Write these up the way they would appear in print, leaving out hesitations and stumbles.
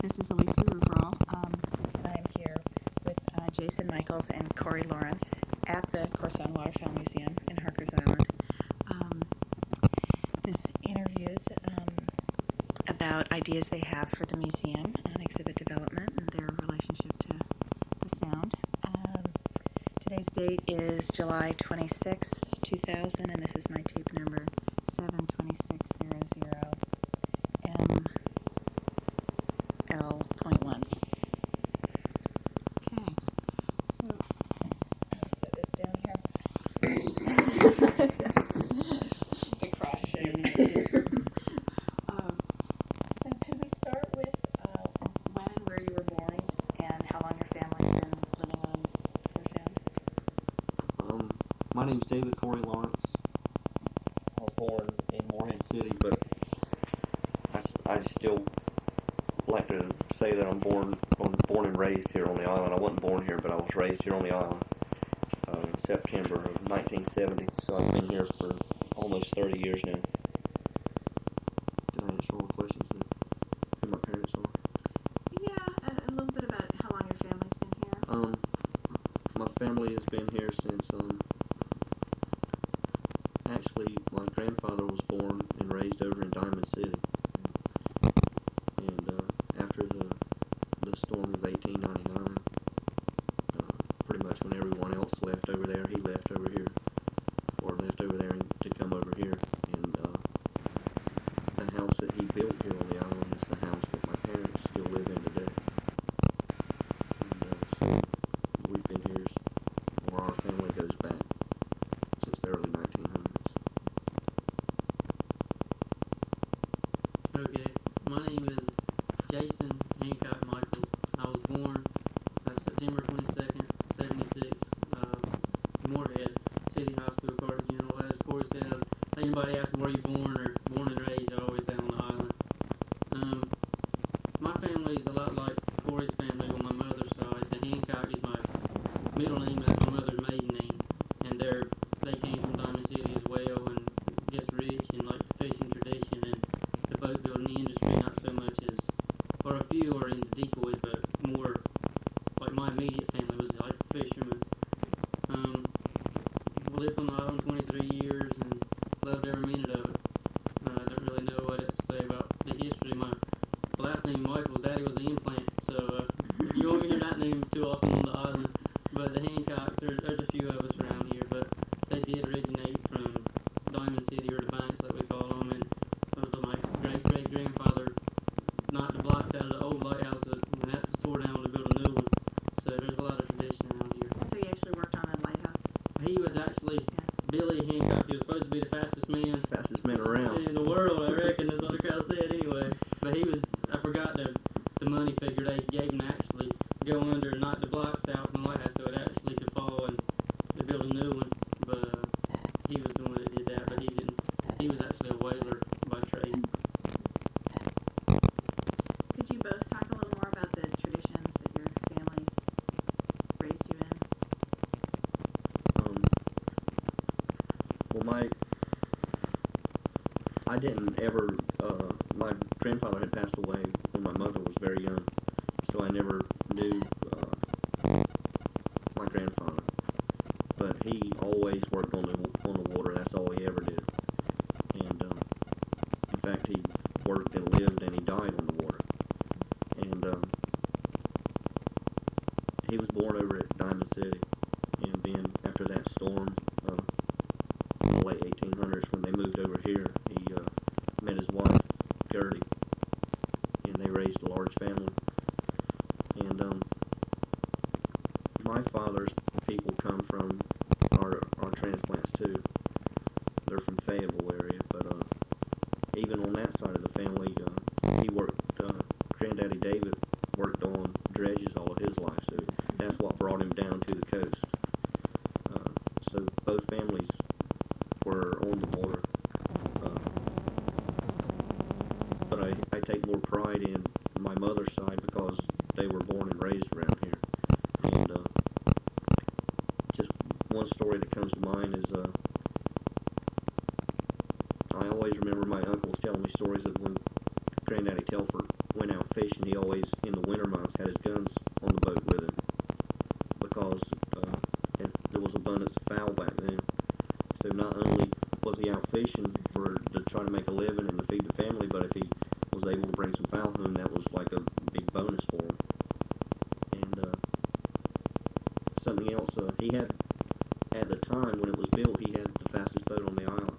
This is Elisa Rubrall. I'm here with Jason Michels and Corey Lawrence at the Corson Waterfowl Museum in Harkers Island. This interview is about ideas they have for the museum on exhibit development and their relationship to the sound. Today's date is July 26th, 2000, and this is my tape number 72600 ML.1. Okay, so I'll set this down here. The cross shape. So could we start with when and where you were born and how long your family's been living on Corson? My name's David Corey Lawrence. I was born in Morehead City, but I still like to say that I'm born and raised here on the island. I wasn't born here, but I was raised here on the island in September of 1970. So I've been here for almost 30 years now. Did I answer all the questions? Who my parents are? yeah, a little bit about how long your family's been here. My family has been here since actually my grandfather was born and raised over in Diamond City. And after the storm of 1899, pretty much when everyone else left over there, he left over here, or left over there to come over here. And the house that he built here on the island is the house that my parents still live in today. And so we've been here, or our family goes back since the early 1900s. Okay, my name is Jason Hancock Michael. I was born September 22nd, 76, Morehead City Hospital, Carthagena. As Corey said, if anybody asks where you born or born and raised, I always say on the island. My family is a lot like Corey's family on my mother's side. The Hancock is my middle name, that's my mother's maiden name, and they came from Diamond City as well, and just rich in like the fishing tradition and the boat building industry, not so much as, or a few are into decoys, but more like my immediate family was like fishermen. We lived on the island 23 years and loved every minute of it. I don't really know what else to say about the history. My last name Michael's daddy was an implant, so you won't hear that name too often on the island. But the Hancocks, there's a few of us around here, but they did originate from Diamond City, or the Banks that we call them, and it was my great-great-grandfather knocked the blocks out of the old lighthouse and that was tore down to build a new one. So there's a lot of tradition around here. So you actually worked on that lighthouse? He was actually Billy Hancock. He was supposed to be the fastest man Fastest man around. in the world, I reckon. That's what the crowd said anyway. But he was, I forgot the money figure they gave him to actually go under and knock the blocks out from the lighthouse so it actually could fall and to build a new one. But he was the one that did that, but he didn't. He was actually a whaler by trade. Could you both talk a little more about the traditions that your family raised you in? Well, I didn't ever, my grandfather had passed away when my mother was very young, so I never knew my grandfather. But he always worked on the water. That's all he ever did. And in fact, he worked and lived and he died on the water. And he was born over at Diamond City, and then after that storm in the late 1800s, when they moved over here, he met his wife Gertie, and they raised a large family. And my father's people come from our transplants too. They're from Fayetteville area, but even on that side of the family, he worked. Granddaddy David worked on dredges all of his life, so that's what brought him down to the coast. So both families were on the water. But I take more pride in my mother's side because they were born and raised around here. And just one story that comes to mind is I always remember my uncles telling me stories of when Granddaddy Telford went out fishing, he always, in the winter months, had his guns on the boat with him because there was abundance of fowl back then. So not only was he out fishing to try to make a living and to feed the family, but if he was able to bring some fowl home, that was like a big bonus for him. And something else, he had, at the time when it was built, he had the fastest boat on the island.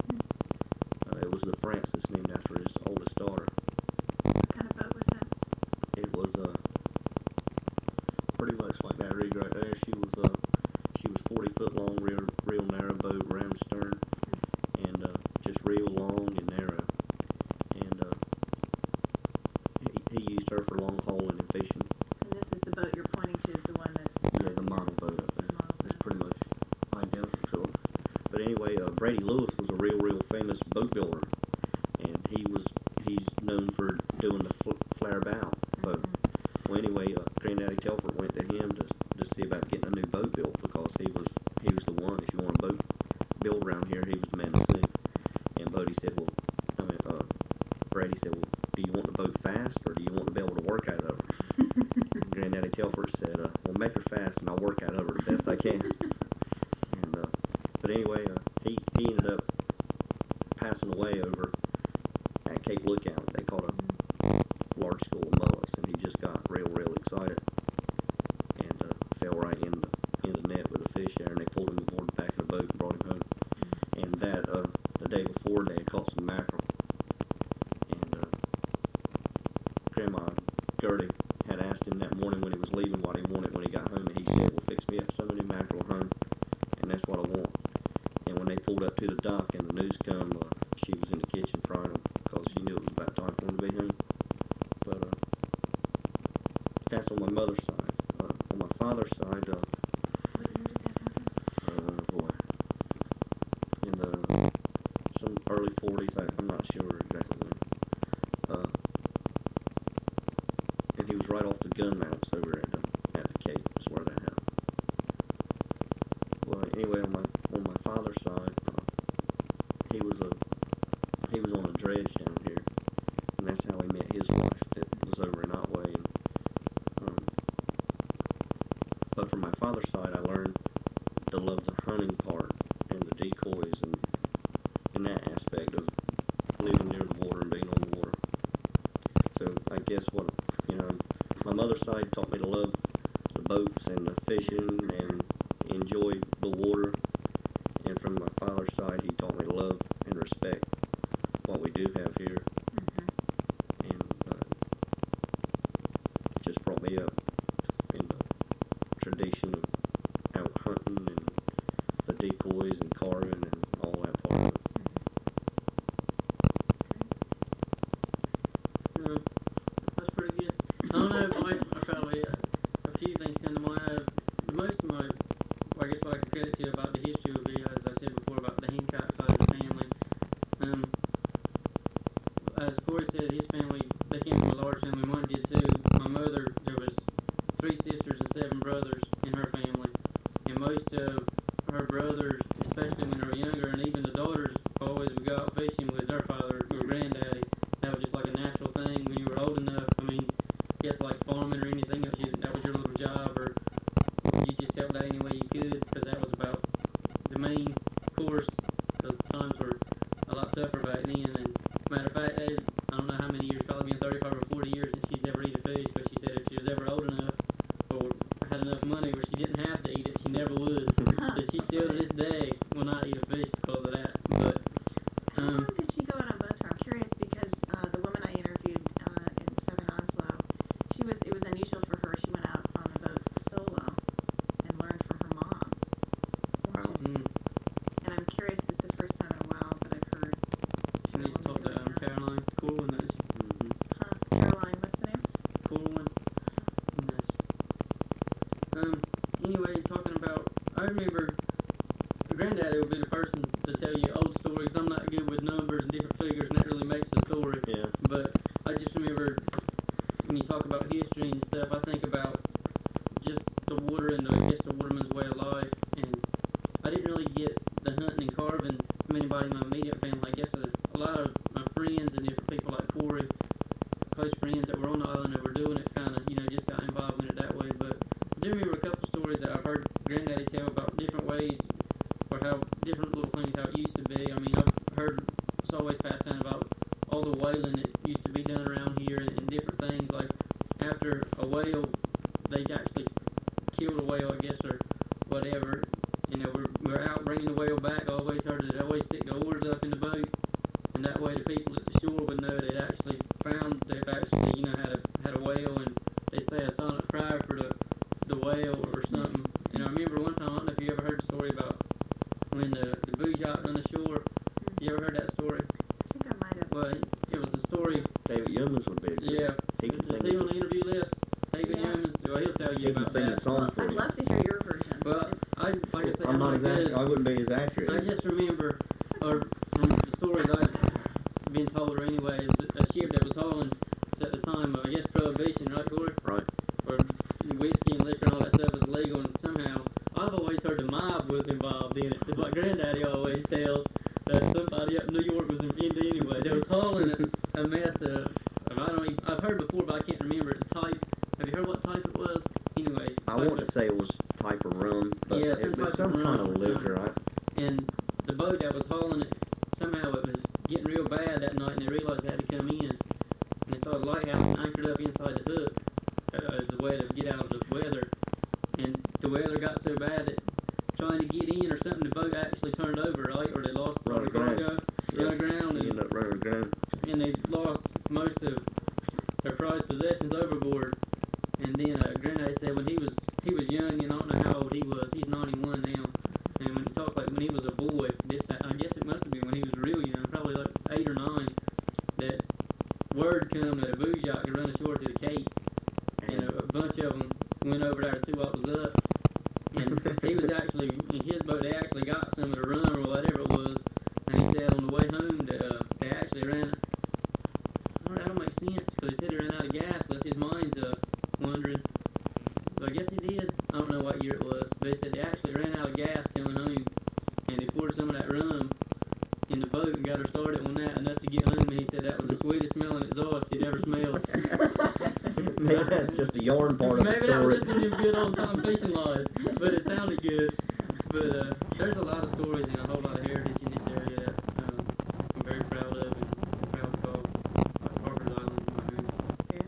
It was the Francis, named after his oldest daughter. What kind of boat was that? It was pretty much like that rig right there. She was 40 foot long, real narrow boat, round stern, and just real long and narrow. And he used her for long hauling and fishing. And this is the boat you're pointing to, is the one that's Yeah, the model boat up there. the model It's boat. pretty much identical to her. But anyway, Brady Lewis was a real famous boat builder, and he's known for doing the flare bow boat. Well, anyway, Granddaddy Telford went to him to see about getting a new boat built because he was the one. If you want a boat built around here, he was the man to see. And Brady said, well, do you want the boat fast or do you want to be able to work out of her? Granddaddy Telford said, well, make her fast and I'll work out of her the best I can. And but anyway, he ended up passing away over at Cape Lookout. They caught a large school of mullets, and he just got real excited and fell right in the net with a fish there, and they pulled him aboard the back of the boat and brought him home. And that the day before they had caught some mackerel, and Grandma Gertie had asked him that morning when he was leaving what he wanted when he got home, and he said, well, fix me up so many mackerel home, and that's what I want. And when they pulled up to the dock and the news come, she was in the kitchen frying them because she knew it was about time for him to be home. But that's on my mother's side. On my father's side, What year did that happen? boy, in the some early 40s, I'm not sure exactly when. And he was right off the gun mounts over at the Cape, is where that happened. Well, anyway, on my father's side, he was on a dredge down here, and that's how he met his wife. That was over in Otway. But from my father's side, I learned to love the hunting part and the decoys and in that aspect of living near the water and being on the water. So I guess my mother's side taught me to love the boats and the fishing and enjoy the water. And from my father's side, he taught me to love and respect what we do have here. And just brought me up in the tradition of out hunting and the decoys and carving and all that part of it. That's pretty good. I don't know, I probably, a few things come to mind. Most of my, I guess what I could credit to you about the history would be, as I said before, about the Hancock side of the family. As Corey said, his family, they came from a large family. Mine did too. My mother, there was 3 sisters and 7 brothers in her family. And most of her brothers, especially when they were younger, and even the daughters, always would go out fishing with their father or granddaddy. That was just like a natural thing when you were old enough. I mean, guess like farming or anything else, that was your little job, or you just helped out any way you could, because that was about the main course, because times were a lot tougher back then. And matter of fact, I don't know how many years, probably been 35 or 40 years since she's ever eaten fish, but she said if she was ever old enough or had enough money where she didn't have to eat it, she never would. So she still to this day will not eat a fish because of that. But How long did she go out on boats for? I'm curious because the woman I interviewed in Southern Oslo, it was unusual for her. She went out on the boat solo and learned from her mom. Wow. And I'm curious, this is the first time in a while that I've heard. she needs to talk to Caroline Corwin. Caroline, what's the name? Corwin. Anyway, talking about, I remember Granddaddy would be the person to tell you old stories. I'm not good with numbers and different figures, and that really makes a story. Yeah. But I just remember when you talk about history and stuff, I think about just the water and I guess the waterman's way of life. And I didn't really get the hunting and carving from anybody in my immediate family. I guess a lot of my friends and different people like Corey, close friends that were on the gas or whatever. You know, we're out bringing the whale back. I always heard that they always stick the oars up in the boat, and that way the people at the shore would know they've actually had a whale, and they say a sonic cry for the whale or something. And I remember one time, I don't know if you ever heard the story about when the booze yacht on the shore. You ever heard that story? I think I might have. Well, it was a story. David Youmans would be. Yeah. He can Is sing. he on the interview list? David Yeah. Youmans. Well, he'll tell you He can about sing that. the song for I'd you. love to hear your version. Well, like I said, I'm not as good. I wouldn't be as accurate. I just remember, or from the stories I've been told, or anyway, a ship that was hauling at the time of, I guess, Prohibition, right, Corey? Right. Where whiskey and liquor and all that stuff was legal, and somehow I've always heard the mob was involved in it. It's like Granddaddy always tells that somebody up in New York was into anyway. They was hauling a mess of I've heard before, but I can't remember it. The type. Have you heard what type it was? Anyway, I want to say it was type of rum, but Yeah, it some was type some of kind rum of or liquor. and the boat that was hauling it, somehow it was getting real bad that night, and they realized they had to come in. And they saw the lighthouse anchored up inside the hook as a way to get out of the weather. And the weather got so bad that trying to get in or something, the boat actually turned over, right? Or they lost Run the aground. cargo, run aground, She ended up running aground. and they lost most of their prized possessions overboard. And then Granddaddy said when he was young, and I don't know how old he was. He's 91 now. And when he talks like when he was a boy, I guess it must have been when he was real young, probably like 8 or 9, that word come that a booze yacht could run ashore to the Cape. And a bunch of them went over there to see what was up. And he was actually, in his boat, they actually got some of the rum or whatever it was. And he said on the way home that they actually ran. Oh, that don't make sense, because he said he ran out of gas. Unless his mind's wondering. But I guess he did. I don't know what year it was. But he said they actually ran out of gas coming home. And they poured some of that rum in the boat and got her started on that enough to get home. And he said that was the sweetest smelling exhaust he'd ever smelled. Maybe that's just the yarn part of the Maybe that story. was just one of them good old time fishing lies, but it sounded good. But there's a lot of stories and a whole lot of heritage in this area that I'm very proud of and proud to call Parker's Island my home. Yeah.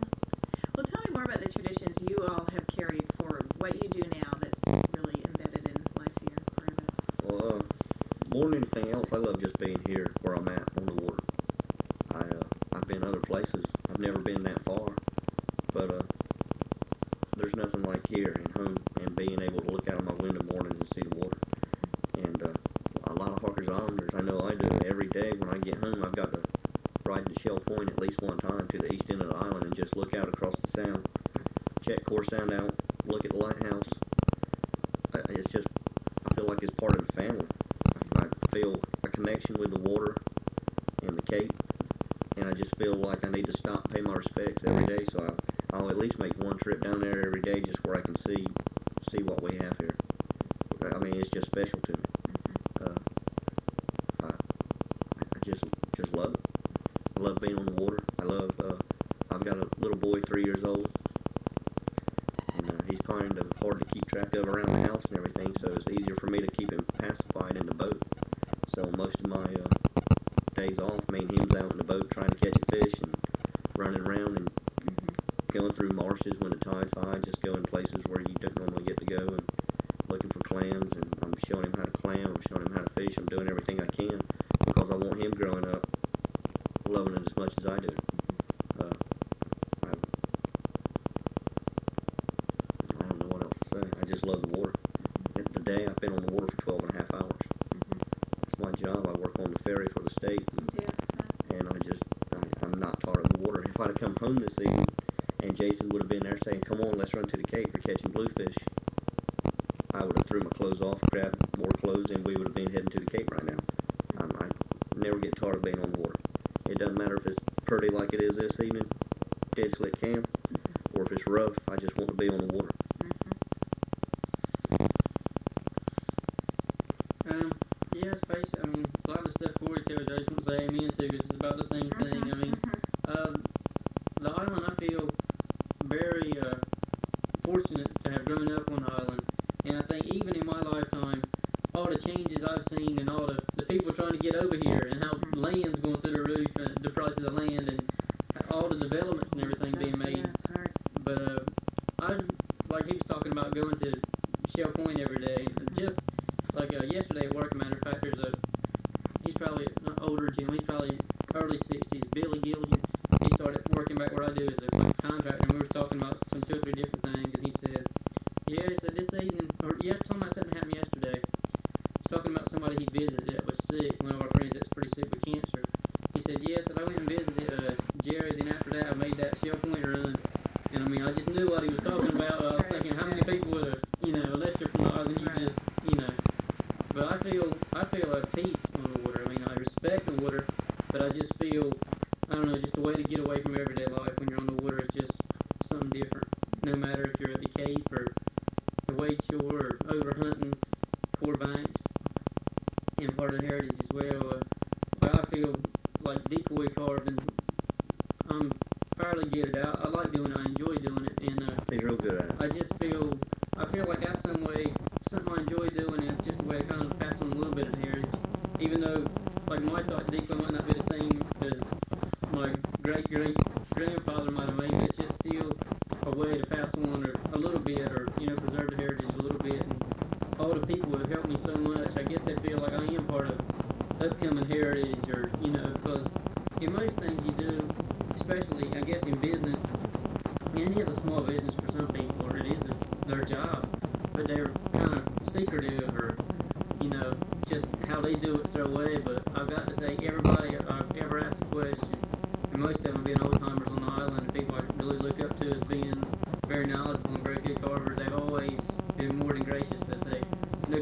Well, tell me more about the traditions you all have carried forward. What you do now that's really embedded in life here, part of it. Well, more than anything else, I love just being here where I'm at on the water. I've been other places. I've never been that far, but there's nothing like here and home and being able to look out of my window mornings and see the water. And a lot of Harker's Islanders, I know I do every day when I get home. I've got to ride to Shell Point at least one time to the east end of the island and just look out across the sound, check core sound out, look at the lighthouse. It's just, I feel like it's part of the family. I feel a connection with the water and the Cape, and I just feel like I need to stop, pay my respects every day. So I'll at least make one trip down there every day just where I can see what we have here. I mean, it's just special to me. I just love it. I love being on the water. I've got a little boy, 3 years old, and he's kind of hard to keep track of around the house and everything, so it's easier for me to keep him pacified in the boat. So most of my days off, me and him's out in the boat trying to catch a fish and running around and going through marshes when the tide's high, just going places where you don't normally get to go and looking for clams, and I'm showing him how to clam, I'm showing him how to fish, I'm doing everything I can because I want him growing up loving it as much as I do. I don't know what else to say. I just love the water. Today I've been on the water for 12 and a half hours. That's my job. I work on the ferry for the state, and I'm not tired of the water. If I'd have come home this evening and Jason would have been there saying, "Come on, let's run to the Cape, we're catching bluefish," I would have threw my clothes off, grabbed more clothes, and we would have been heading to the Cape right now. I never get tired of being on the water. It doesn't matter if it's pretty like it is this evening, dead slick cam, or if it's rough. I just want to be on the water. Yeah, it's basic. I mean, a lot of the stuff Corey tells you, I just want to say amen to because it's about the same thing. I mean, the island, I feel very fortunate to have grown up on the island. And I think even in my lifetime, all the changes I've seen and all the people trying to get over here and how land's going through the roof and the prices of land and all the developments and everything being made. Yeah, it's hard. But I, like he was talking about going to Shell Point point every day. Just like yesterday at work, matter of fact, he's probably an older Jim. He's probably early 60s. Billy Gilligan. He started working back where I do as a contractor, and we were talking about some 2 or 3 different things. And he said, "Yeah," he said, "this evening, or talking about something that happened yesterday. He's talking about somebody he visited that was sick. One of our friends that's pretty sick with cancer. He said, "Yes," I went and visited Jerry. Then after that, I made that Shell Point run." And I mean, I just knew what he was talking about. I was thinking, how many people would have, unless you're from the island, you just, But I feel a peace on the water. I mean, I respect the water, but I just feel, I don't know, just a way to get away from everyday life when you're on the water is just something different. No matter if you're at the Cape or the Wade Shore or over hunting Core Banks and part of the heritage as well. But I feel like decoy carving, I'm fairly good at it. I like doing it. I enjoy doing it, and He's real good at it. I feel like that's something I enjoy doing, and it's just a way to kind of pass on a little bit of heritage. Even though, like my type decoy might not be the same as my great-great-grandfather might have made, but it's just still a way to pass on a little bit, or, preserve the heritage a little bit. And all the people have helped me so much, I guess I feel like I am part of upcoming heritage, or, because in most things you do, especially, I guess, in business, and it is a small business for some people, or it is their job, but they're kind of secretive, or, just how they do it's their way. But I've got to say, everybody I've ever asked a question, and most of them being old-timers on the island, and people I really look up to as being very knowledgeable and very good carvers, they've always been more than gracious to say,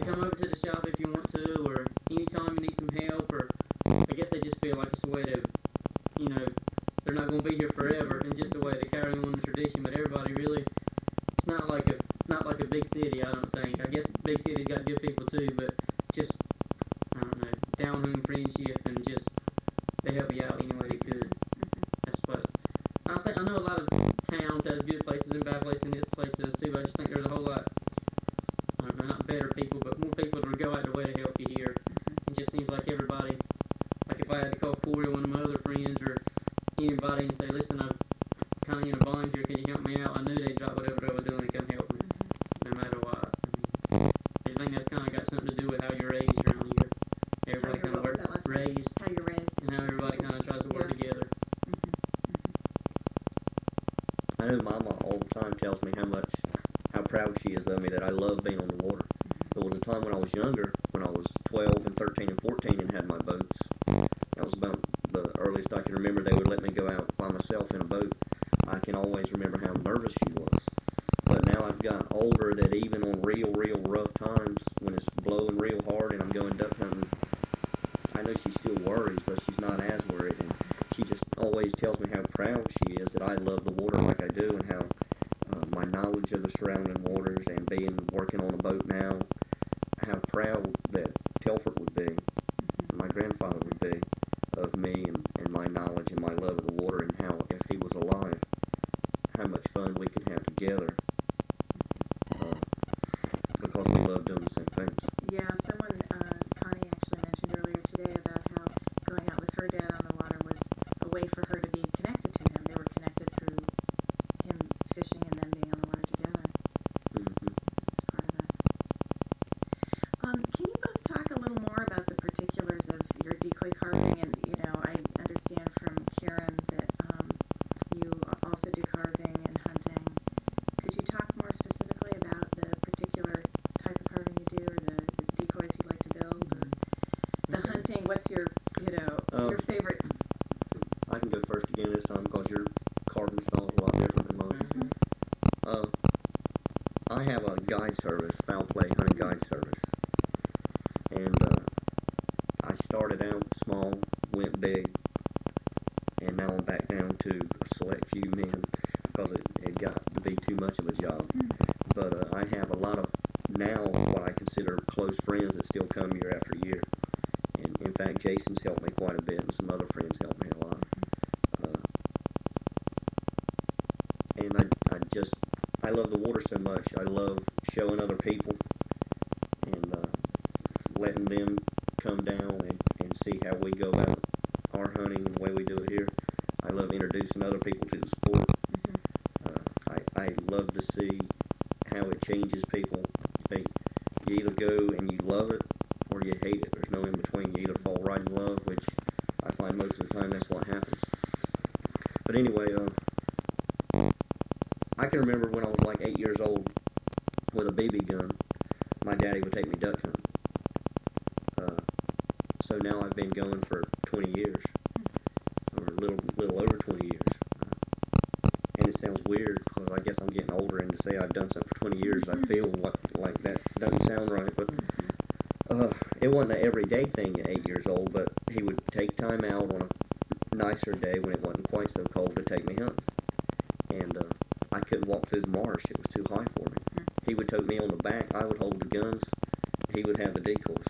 come over to the shop if you want to, or anytime you need some help, or I guess they just feel like it's a way to, they're not going to be here forever, and just a way to carry on the tradition. But everybody really, it's not like a big city, I don't think. I guess big cities got good people too, but just, I don't know, down-home friendship, and just, they help you out any way they could. That's what, I know a lot of towns has good places and bad places, and this place does too, but I just think there's a whole lot, I don't know, not better people, but more people that would go out their way to help you here. It just seems like everybody, like if I had to call Corey, one of my other friends, or anybody, and say, "Listen, I'm kind of in a bind here, can you help me out?" I knew they'd drop whatever they were doing and come help me, no matter what. I think that's kind of got something to do with how you're raised around here. Everybody kind of raised, how you're raised, and how everybody kind of tries to work together. I know my mom all the time tells me how proud she is of me, that I love being on the water. There was a time when I was younger, when I was 12 and 13 and 14 and had my boats. That was about the earliest I can remember they would let me go out by myself in a boat. I can always remember how nervous she was. But now I've got older, that even on real rough times, when it's blowing real hard and I'm going duck hunting, I know she still worries, but she's not as worried. And she just always tells me how proud she is that I love the water like I do, and how my knowledge of the surrounding waters, and working on a boat now, how proud that Telford would be, my grandfather would be, of me, and my knowledge and my love of the water, and how, if he was alive, how much fun we could have together, because we love doing the same things. Yeah, someone, Connie actually mentioned earlier today about how going out with her dad on the water was a way for her to be connected to him. They were connected through him fishing and them being on the water together. That's part of that. Can you both talk a little more about the particulars of your decoy carving? And, I understand from Karen that you also do carving and hunting. Could you talk more specifically about the particular type of carving you do, or the decoys you like to build, or the hunting? What's your, your favorite? I can go first again this time, because your carving style is a lot different than mine. I have a guide service, foul play hunting guide service, and I started out small, went big, and now I'm back down to a select few men, because it got to be too much of a job. But I have a lot of, now, what I consider close friends that still come year after year. And in fact, Jason's helped me quite a bit, and some other friends helped me a lot. And I love the water so much. I love showing other people, and letting them come down and see how we go about our hunting and the way we do it here. I love introducing other people to the sport. I love to see how it changes people. You either go and you love it or you hate it. There's no in between. You either fall right in love, which I find most of the time that's what happens. But anyway, I can remember when I was like 8 years old with a BB gun, my daddy would take me duck hunting. So now I've been going for 20 years, or a little over 20 years. And it sounds weird because I guess I'm getting older, and to say I've done something for 20 years, I feel like that doesn't sound right. But it wasn't an everyday thing at 8 years old, but he would take time out on a nicer day when it wasn't quite so cold to take me hunting. And I couldn't walk through the marsh. It was too high for me. He would tote me on the back. I would hold the guns. He would have the decoys.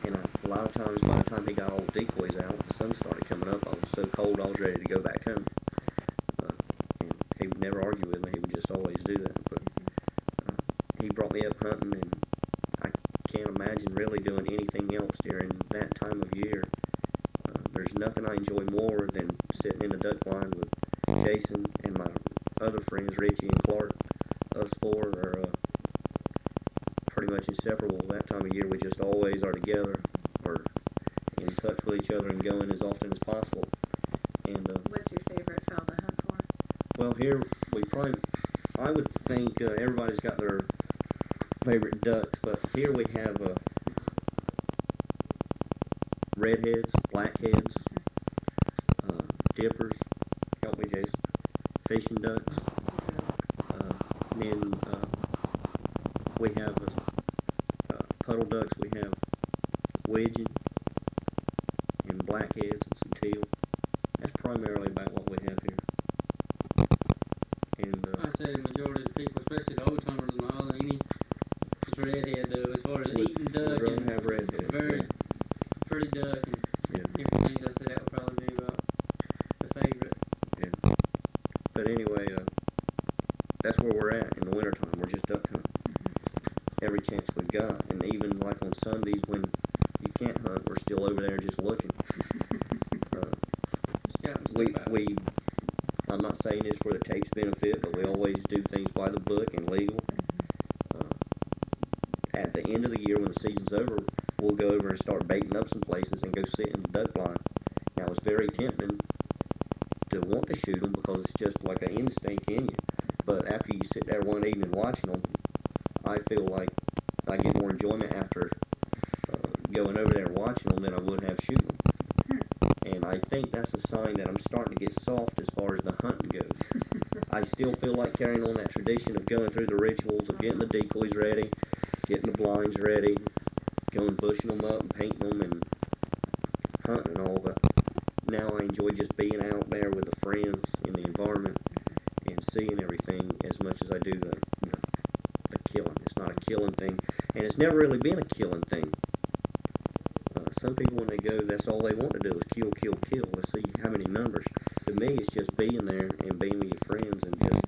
And a lot of times, by the time he got all the decoys out, the sun started coming up. I was so cold, I was ready to go back home. And he would never argue with me. He would just always do that. But he brought me up hunting, and I can't imagine really doing anything else during that time of year. There's nothing I enjoy more than sitting in the duck blind with Jason and my other friends, Richie and Clark. Us four are pretty much inseparable. That time of year, we just always are together, or in touch with each other, and going as often as possible. And what's your favorite fowl to hunt for? well, here I would think everybody's got their favorite ducks, but here we have redheads, blackheads, dippers. Help me, Jason. Fishing ducks. Then we have puddle ducks. We have widgeon and blackheads and some teal. That's primarily about what we have here. And I say the majority of the people, especially the old timers in the island, it's redhead though. As far as eating duck, we don't have redheads. very pretty duck and everything. I say that would probably be about the favorite. Yeah. But anyway, that's where we're at in the wintertime. We're just duck hunting every chance we've got. And even like on Sundays when you can't hunt, we're still over there just looking. I'm not saying this for the tape's benefit, but we always do things by the book and legal. At the end of the year, when the season's over, we'll go over and start baiting up some places and go sit in the duck blind. Now, it's very tempting to want to shoot them because it's just like an instinct in you. But after you sit there one evening watching them, I feel like I get more enjoyment after going over there and watching them than I would have shooting them. And I think that's a sign that I'm starting to get soft as far as the hunting goes. I still feel like carrying on that tradition of going through the rituals of getting the decoys ready, getting the blinds ready, going bushing them up and painting them and hunting and all, but now I enjoy just being out there with the friends in the environment and seeing everything as much as I do the killing. It's not a killing thing, and it's never really been a killing thing. Some people, when they go, that's all they want to do is kill, kill, kill. Let's see how many numbers. To me, it's just being there and being with your friends and just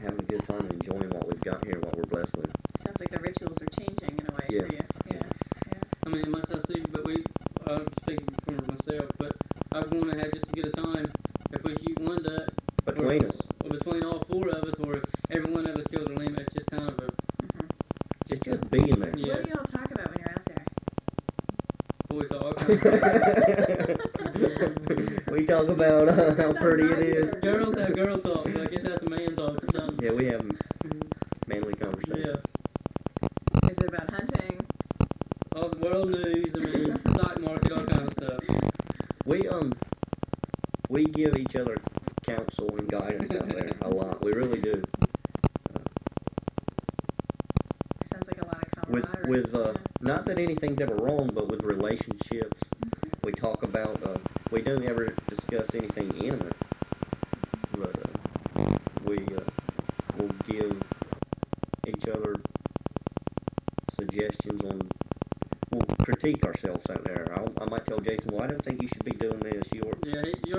having a good time and enjoying what we've got here, what we're blessed with. Sounds like the rituals are changing in a way for you. Yeah. I mean, it might sound stupid, but I'm speaking for myself, but I want to have just as good a time if we shoot one duck. Between us. Or between all four of us, or if every one of us kills a limb. It's just kind of a... It's just being there. Yeah. What do y'all talk about when you're out there? Boy talk. We talk about how pretty it is. Girls have girl talk, so I guess that's a man talk or something. Yeah, we have manly conversations. Yeah. Is it about hunting? All the world news, I mean, stock market, all kind of stuff. We give each other counsel and guidance out there a lot. We really do. Sounds like a lot of camaraderie. With not that anything's ever wrong, but with relationships, we talk about. We don't ever discuss anything intimate, but we will give each other suggestions on. We'll critique ourselves out there. I might tell Jason, well, I don't think you should be doing this. You're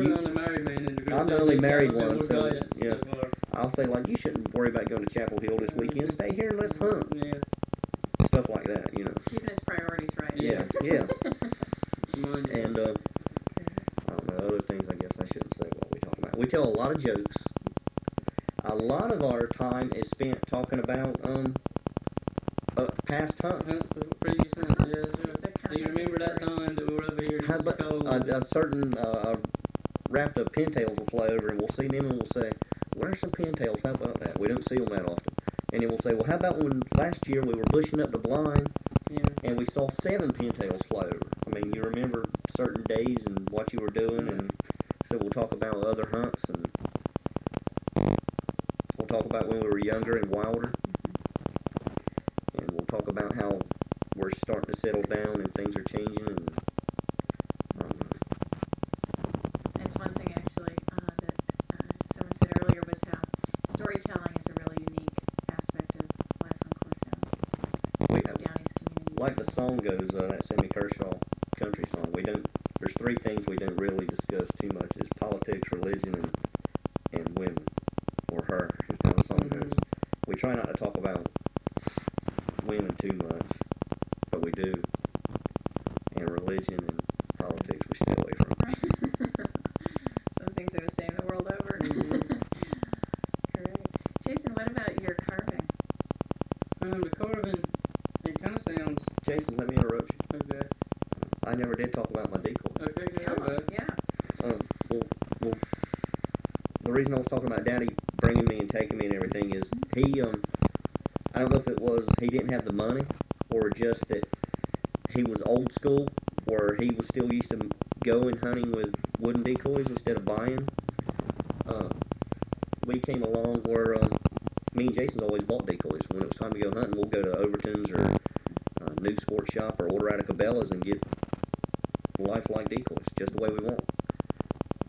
the only married man in the group. I'm the only married one, so guidance yeah. so far. I'll say, like, you shouldn't worry about going to Chapel Hill this weekend. Stay here and let's hunt. Yeah. Stuff like that, you know. Keeping his priorities right. Yeah. Mind you. And, I don't know, other things I guess I shouldn't say what we talk about. We tell a lot of jokes. A lot of our time is spent talking about past hunts. Previous hunt, yeah, So sure. kind Do you of remember that stories. time that we were over here How just about cold? a certain raft of pintails will fly over, and we'll see them, and we'll say, "Where's some pintails? How about that?" We don't see them that often. And then we'll say, "Well, how about when last year we were bushing up the blind, Yeah. and we saw 7 pintails fly over?" I mean, you remember certain days and what you were doing, and so we'll talk about other hunts, and we'll talk about when we were younger and wilder, and we'll talk about how we're starting to settle down and things are changing, and It's one thing actually that someone said earlier was how storytelling is a really unique aspect of life on Corsound. we, Downey's community. like the song goes, that Sammy Kershaw country song, there's 3 things we don't really discuss too much, is politics, religion, and women, or her, is how the song goes. We try not to talk about women too much, but we do, and religion and politics we stay away from. Some things are the same the world over. Great. Jason, what about your carving? The carving, it kind of sounds Jason, let me interrupt you. okay. I never did talk about my decoys. Okay, yeah, Come on, but yeah. Well, the reason I was talking about Daddy bringing me and taking me and everything is he, I don't know if it was he didn't have the money or just that he was old school, where he was still used to going hunting with wooden decoys instead of buying. We came along where me and Jason's always bought decoys. When it was time to go hunting, we'll go to Overton's or New Sports Shop or order out of Cabela's and get lifelike decoys, just the way we want.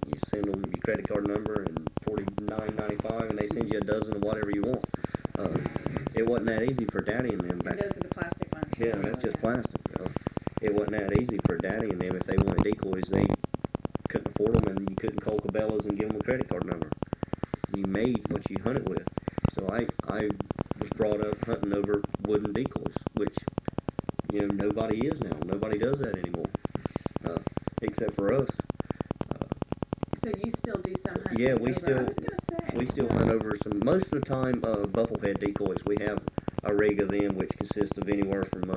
You send them your credit card number and $49.95, and they send you a dozen of whatever you want. It wasn't that easy for Daddy and them back. And those are the plastic ones. Yeah, that's just plastic. It wasn't that easy for Daddy and them. If they wanted decoys, they couldn't afford them, and you couldn't call Cabela's and give them a credit card number. You made what you hunted with. So I was brought up hunting over wooden decoys, which nobody is now. Nobody does that anymore, except for us. So you still do some hunting? Yeah, we over, still- I was gonna say. We still hunt over some. Most of the time, bufflehead decoys. We have a rig of them, which consists of anywhere from.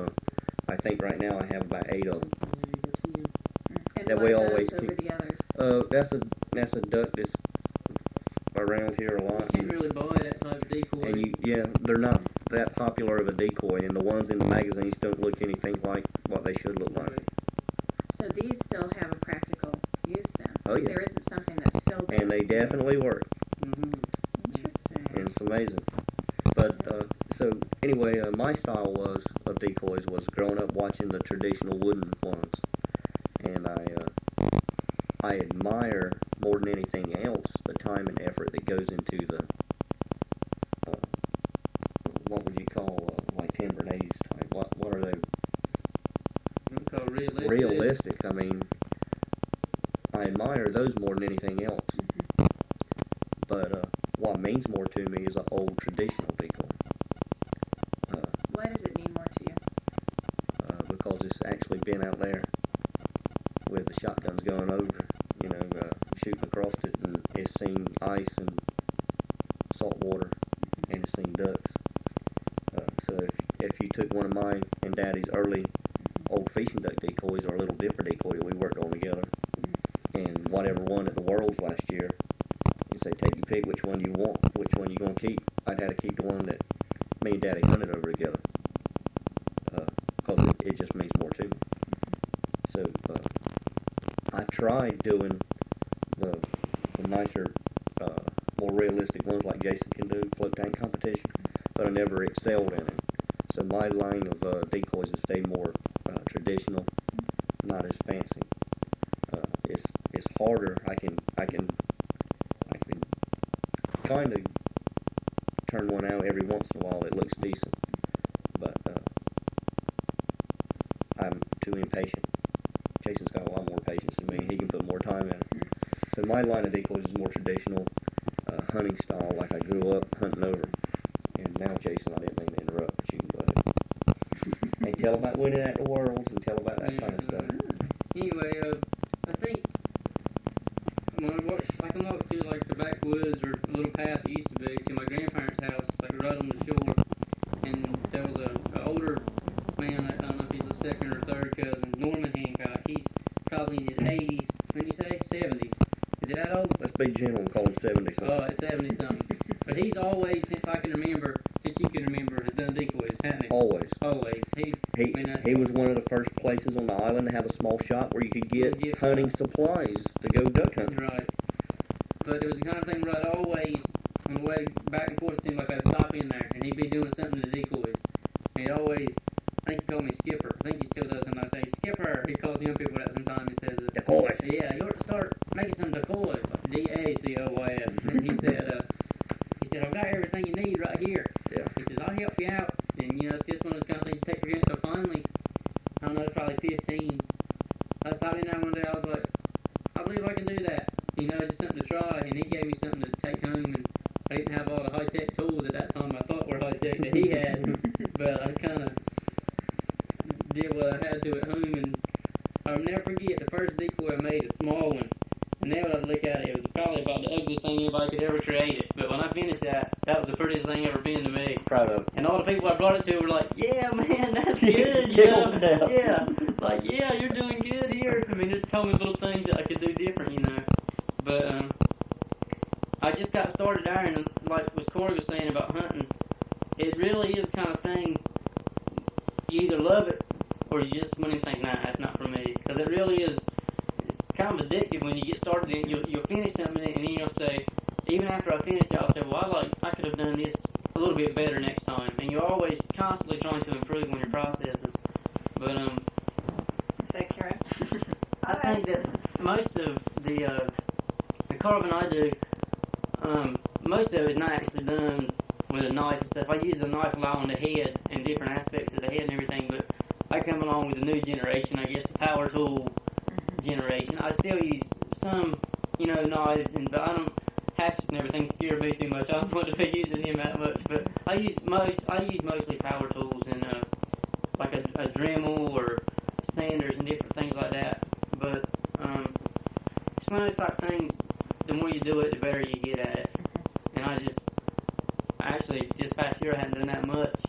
I think right now I have about 8 of them. And that one we of those always over keep. the others. That's a duck that's around here a lot. you can't really buy that type of decoy. And they're not that popular of a decoy, and the ones in the magazines don't look anything like what they should look like. So these still have a practical use then? Oh, 'Cause yeah. there isn't something that's filled with. And they definitely work, Interesting. and it's amazing. But so anyway, my style of decoys was growing up watching the traditional wooden ones, and I admire more than anything else the time and effort that goes into the what would you call like Tim Bernays type? What are they? Call realistic. Realistic. I mean, I admire those more than anything else. But what means more to me is an old traditional decoy. Why does it mean more to you? Because it's actually been out there with the shotguns going over, shooting across it, and it's seen ice and salt water, and it's seen ducks. So if you took one of mine and Daddy's early old fishing duck decoys, or a little dipper decoy that we worked on together, and whatever won at the Worlds last year, you say, take your pick which one you want, which one you gonna keep. I'd have to keep the one that me and Daddy hunted over together, because it just means more to me. So I've tried doing the nicer, more realistic ones like Jason can do, float tank competition, but I never excelled in it. So my line of decoys has stayed more traditional, not as fancy. It's harder. I can kind of turn one out every once in a while that looks decent, but I'm too impatient. Jason's got a lot more patience than me. He can put more time in it. So my line of decoys is more traditional, hunting style, like I grew up hunting over. And now, Jason, I didn't mean to interrupt, but you can go ahead. And tell about winning at the Worlds, and tell about that kind of stuff. Anyway, I think when I walked through like the backwoods or a little path it used to be to my grandparents' house, like right on the shore, and there was a older second or third cousin, Norman Hancock. He's probably in his 80s. When you say 70s, is it that old? Let's be general and call him 70 something. Oh, it's 70 something. But he's always, since I can remember, since you can remember, has done decoys, hasn't he? Always. Always. He was one of the first places on the island to have a small shop where you could get hunting supplies to go duck hunting. Right. But it was the kind of thing where I'd always, on the way back and forth, it seemed like I'd stop in there, and he'd be doing something to decoys. And he'd always, I think he called me Skipper. I think he still does sometimes. Say, Skipper. He calls young people that sometimes. He says, Decoys. yeah, you ought to start making some decoys. D-A-C-O-Y-S. And he said, I've got everything you need right here. Yeah. He says, I'll help you out. And, it's just one of those kind of things you take for granted. So finally, I don't know, it's probably 15. I stopped in there one day, I was like, I believe I can do that. It's just something to try. And he gave me something to take home. And I didn't have all the high-tech tools at that time I thought were high-tech that he had. But I kind of did what I had to at home. And I'll never forget the first decoy I made, a small one. And now when I look at it, it was probably about the ugliest thing anybody could ever create. But when I finished that was the prettiest thing ever been to me. Proud of it. And all the people I brought it to were like, yeah, man, that's good. Yeah. Like, yeah, you're doing good here. I mean, it told me little things that I could do different, But I just got started there, and like what Corey was saying about hunting, it really is the kind of thing, you either love it or you just went and think, nah, that's not for me. Because it really is, it's kind of addictive when you get started in it. You'll finish something and then you'll say, even after I finish it, I'll say, well, I could have done this a little bit better next time. And you're always constantly trying to improve on your processes. But, Is that Karen? I think that most of the carving I do, most of it is not actually done with a knife and stuff. I use a knife a lot on the head and different aspects of the head and everything, but I come along with the new generation, I guess, the power tool generation. I still use some, knives, but I don't, hatchets and everything scare me too much. I don't want to be using them that much, but I use mostly power tools and like a Dremel or sanders and different things like that. But it's one of those type things, the more you do it, the better you get at it. And actually, this past year I hadn't done that much,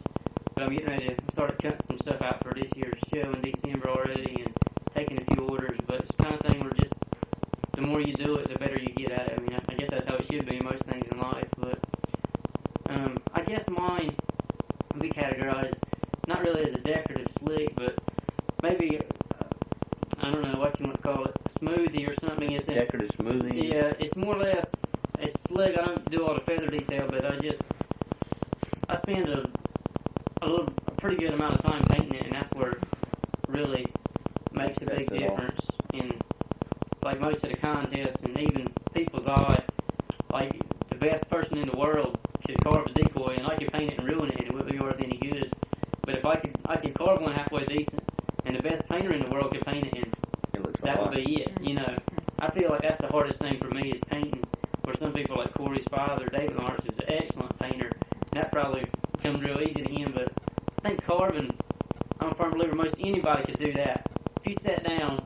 but I'm getting ready to start cutting some stuff out for this year's show in December already and taking a few orders. But it's the kind of thing where just the more you do it, the better you get at it. I mean, I guess that's how it should be in most things in life. But I guess mine would be categorized not really as a decorative slick, but maybe I don't know what you want to call it, a smoothie or something. It's Decorative smoothie. Yeah, it's more or less, it's slick. I don't do all the feather detail, but I spend a pretty good amount of time painting it, and that's where it really makes a big difference in, like, most of the contests and even people's eye. Like, the best person in the world could carve a decoy, and I could paint it and ruin it, and it wouldn't be worth any good. But if I could carve one halfway decent, and the best painter in the world could paint it, and It looks that like would be it. I feel like that's the hardest thing for me is painting. Where some people like Corey's father, David Lawrence, is an excellent painter. That probably comes real easy to him. But I think carving, I'm a firm believer most anybody could do that. If you sat down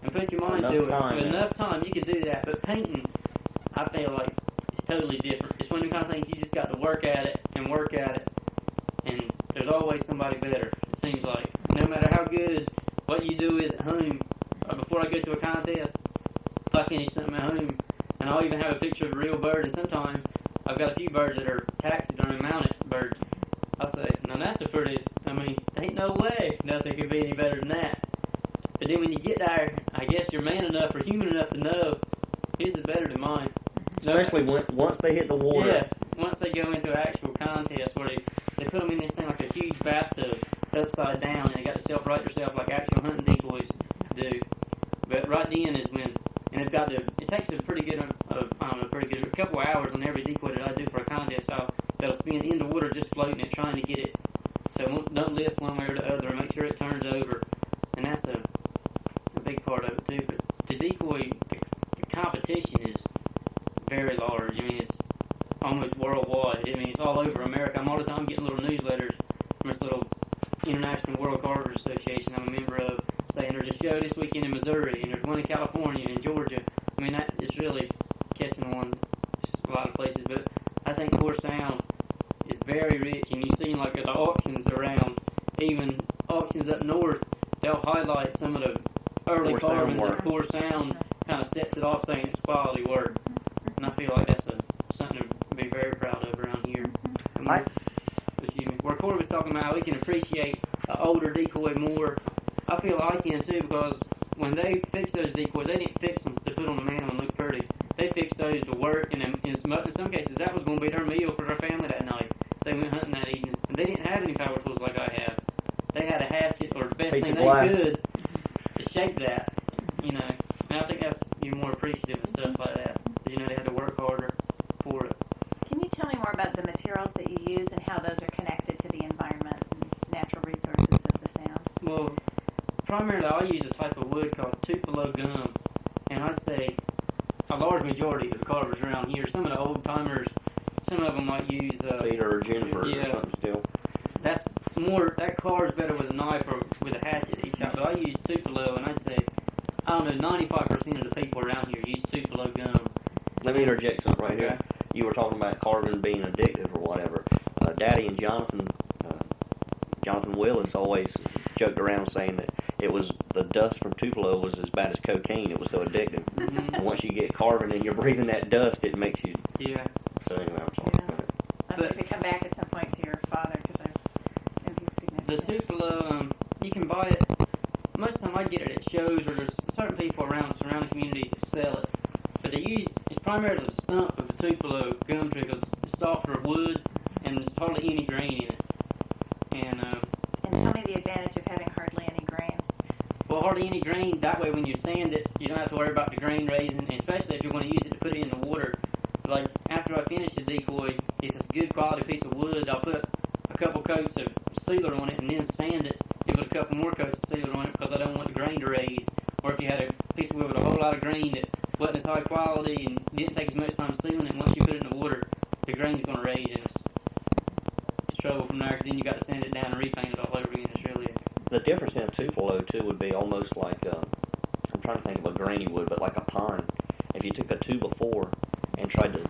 and put your mind to it, with enough time, you could do that. But painting, I feel like it's totally different. It's one of the kind of things you just got to work at it and work at it. And there's always somebody better, it seems like. No matter how good what you do is at home, or before I go to a contest, if I finish something at home, and I'll even have a picture of a real bird, and sometimes I've got a few birds that are taxidermy mounted birds. I'll say, now that's the prettiest. I mean, ain't no way nothing could be any better than that. But then when you get there, I guess you're man enough or human enough to know his is better than mine. Especially once they hit the water. Yeah, once they go into an actual contest where they put them in this thing like a huge bathtub upside down, and they got to self-right yourself like actual hunting decoys do. But right then is when, and they've got to, it takes a pretty good, a couple of hours on every decoy that I do for a contest. That'll spend in the water just floating and trying to get it, so don't list one way or the other, and make sure it turns over. And that's a big part of it too. But the decoy, the competition is very large. I mean, it's almost worldwide. I mean, it's all over America. I'm all the time getting little newsletters from this little International World Carvers Association I'm a member of, saying there's a show this weekend in Missouri, and there's one in California and in Georgia. I mean, that is really catching on a lot of places. But I think Core Sound is very rich, and you see like the auctions around, even auctions up north, they'll highlight some of the early Core sound carvings and work. core sound, kind of sets it off saying it's quality work. And I feel like that's something to be very proud of around here. And where Corey was talking about how we can appreciate an older decoy more, I feel I can too, because when they fix those decoys, they didn't fix them to put on the mantle and look pretty. They fixed those to work, and in some cases that was going to be their meal for their family that night. They went hunting that evening, and they didn't have any power tools like I have. They had a hatchet or the best Piece thing of they glass. could to shape that, you know. And I think that's you're more appreciative of stuff like that, because you know they had to work harder for it. Can you tell me more about the materials that you use and how those are connected to the environment and natural resources of the sound? Well, primarily I use a type of wood called Tupelo gum, and I'd say a large majority of the carvers around here, some of the old timers, some of them might use Cedar or juniper or yeah. something still. That's more, that carves better with a knife or with a hatchet each time. But I use Tupelo, and I'd say, I don't know, 95% of the people around here use Tupelo gum. Let me interject something right here. Okay. You were talking about carving being addictive or whatever. Daddy and Jonathan Willis always joked around saying that it was the dust from Tupelo was as bad as cocaine. It was so addictive. Mm-hmm. And once you get carving and you're breathing that dust, it makes you. Yeah. So anyway, I'm sorry. Yeah. Go ahead. I'd like to come back at some point to your father because I know he's The significant. Tupelo, you can buy it. Most of the time I get it at shows, or there's certain people around surrounding communities that sell it. But it's primarily the stump of the Tupelo gum tree because it's softer wood and there's hardly any grain in it. And, And tell me the advantage of having hardly any grain. well, hardly any grain. That way when you sand it, you don't have to worry about the grain raising, and especially if you're going to use it to put it in the water. Like, after I finish the decoy, if it's a good quality piece of wood, I'll put a couple coats of sealer on it and then sand it. You put a couple more coats of sealer on it because I don't want the grain to raise. Or if you had a piece of wood with a whole lot of grain that wasn't as high quality and didn't take as much time sealing it, once you put it in the water, the grain's going to raise, and it's trouble from there because then you got to sand it down and repaint it all over again. It's really The difference in a Tupelo too would be almost like I'm trying to think of a grainy wood, but like a pine. If you took a 2x4 and tried to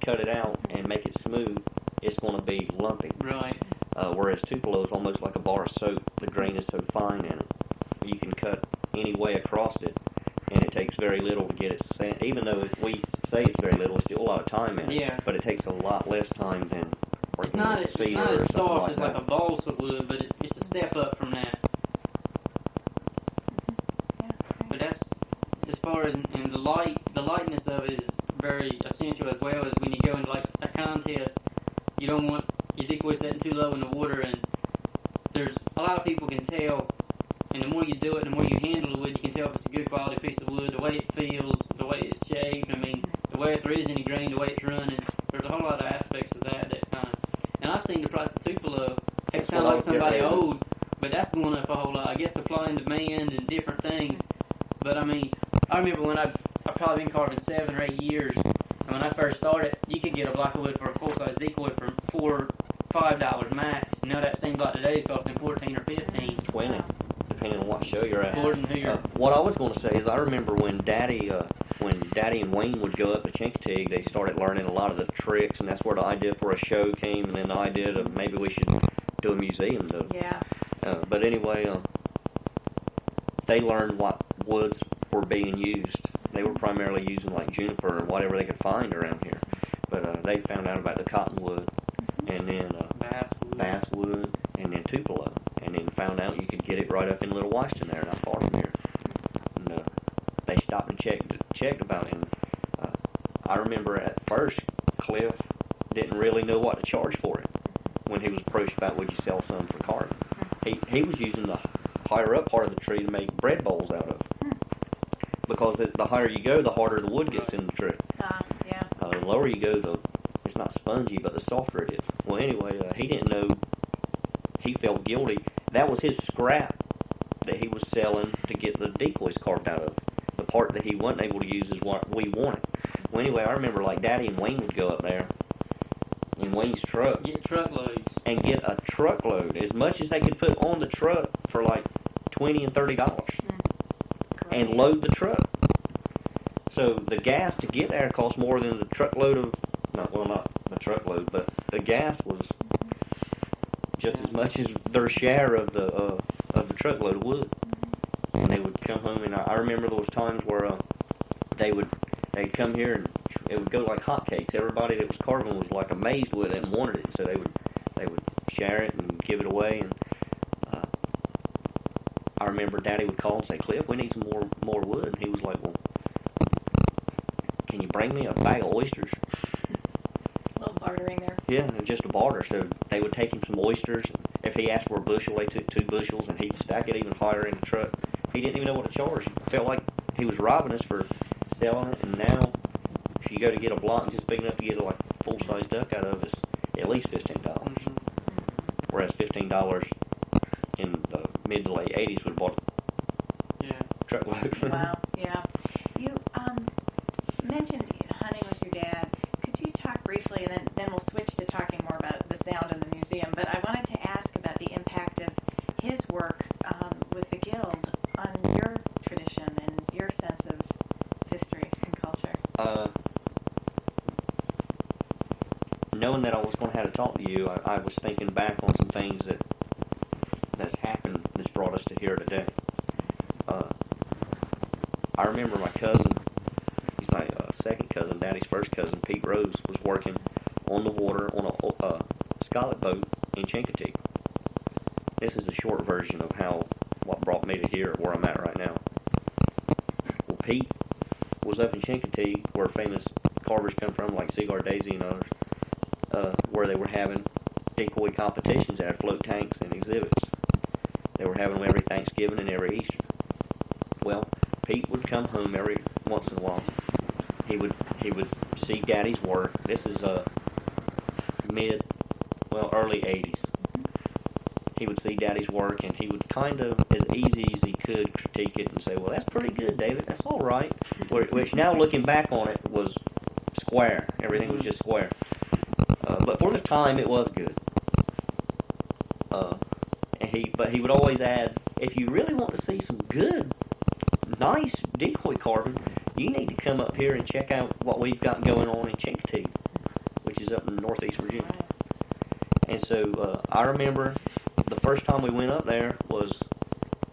cut it out and make it smooth, it's going to be lumpy. right. Whereas Tupelo is almost like a bar of soap. The grain is so fine in it. You can cut any way across it, and it takes very little to get it sand. Even though we say it's very little, it's still a lot of time in it. Yeah. But it takes a lot less time than It's working not, with it's cedar not or as something soft like as that. like a balsa wood, but it's a step up from that. Yeah. But that's as far as and the lightness of it is very essential as well as when you go into like a contest, you don't want your decoy setting too low in the water, and there's a lot of people can tell, and the more you do it, the more you handle the wood, you can tell if it's a good quality piece of wood, the way it feels, the way it's shaped. I mean, the way if there is any grain, the way it's running. There's a whole lot of aspects of that and I've seen the price of Tupelo. It That's sounds what I like was somebody getting at. old, but that's going up a whole lot. I guess supply and demand and different things. But I mean, I remember when I've probably been carving 7 or 8 years, and when I first started, you could get a block of wood for a full-size decoy for $4, $5 max. Now that same block today is costing 14 or 15. 20, depending on what show you're at. According to who you're. What I was going to say is I remember when Daddy and Wayne would go up to Chincoteague, they started learning a lot of the tricks, and that's where the idea for a show came, and then the idea of maybe we should do a museum. Yeah. But anyway, they learned what woods were being used. They were primarily using like juniper and whatever they could find around here. But they found out about the cottonwood, and then basswood, and then Tupelo, and then found out you could get it right up in Little Washington there, not far from here. And they stopped and checked about it. And I remember at first Cliff didn't really know what to charge for it when he was approached about would you sell some for carving. He was using the higher up part of the tree to make bread bowls out of. Because the higher you go, the harder the wood gets in the tree. Yeah. The lower you go, it's not spongy, but the softer it is. Well, anyway, he didn't know. He felt guilty. That was his scrap that he was selling to get the decoys carved out of. The part that he wasn't able to use is what we wanted. Well, anyway, I remember like Daddy and Wayne would go up there in Wayne's truck Get truckloads. and get a truckload, as much as they could put on the truck for like $20 and $30, and load the truck. So the gas to get there cost more than the truckload of, not the truckload, but the gas was just as much as their share of the truckload of wood. And they would come home, and I remember there was times where they'd come here and it would go like hotcakes. Everybody that was carving was like amazed with it and wanted it, so they would share it and give it away. And I remember Daddy would call and say, "Cliff, we need some more wood." And he was like, "Well, can you bring me a bag of oysters?" A little bartering there. Yeah, just a barter. So they would take him some oysters. If he asked for a bushel, they took 2 bushels, and he'd stack it even higher in the truck. He didn't even know what to charge. Felt like he was robbing us for selling it. And now, if you go to get a block just big enough to get a full-size duck out of, it's at least $15. Mm-hmm. Whereas $15 in the mid to late '80s would have bought Yeah. a truckload. Wow, yeah. You mentioned hunting with your dad. Could you talk briefly, and then we'll switch to talking more about the sound in the museum, but I wanted to ask about the impact of his work with the Guild on your tradition and your sense of history and culture. Knowing that I was going to have to talk to you, I was thinking back on some things that's happened that's brought us to here today. I remember my cousin, he's my second cousin, Daddy's first cousin, Pete Rose, was working on the water on a scallop boat in Chincoteague. This is the short version of what brought me to here, where I'm at right now. Well, Pete was up in Chincoteague, where famous carvers come from, like Cigar Daisy and others, where they were having decoy competitions. They had float tanks and exhibits. They were having them every Thanksgiving and every Easter. Well, Pete would come home every once in a while. He would see Daddy's work. This is early '80s. He would see Daddy's work, and he would kind of, as easy as he could, critique it and say, "Well, that's pretty good, David. That's all right." Which now, looking back on it, was square. Everything was just square. But for the time, it was good. But he would always add, "If you really want to see some good, nice decoy carving, you need to come up here and check out what we've got going on in Chincoteague," which is up in northeast Virginia. And so I remember the first time we went up there was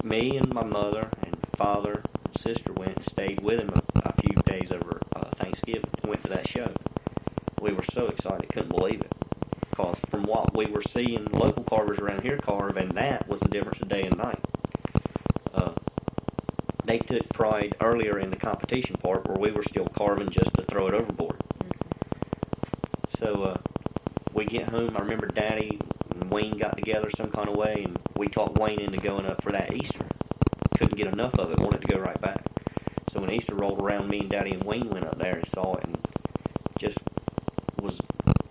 me and my mother and father and sister went and stayed with him a few days over Thanksgiving and went to that show. We were so excited, couldn't believe it. Because from what we were seeing local carvers around here carve, and that was the difference of day and night. They took pride earlier in the competition part where we were still carving just to throw it overboard. So we get home. I remember Daddy and Wayne got together some kind of way, and we talked Wayne into going up for that Easter. Couldn't get enough of it, wanted to go right back. So when Easter rolled around, me and Daddy and Wayne went up there and saw it, and just was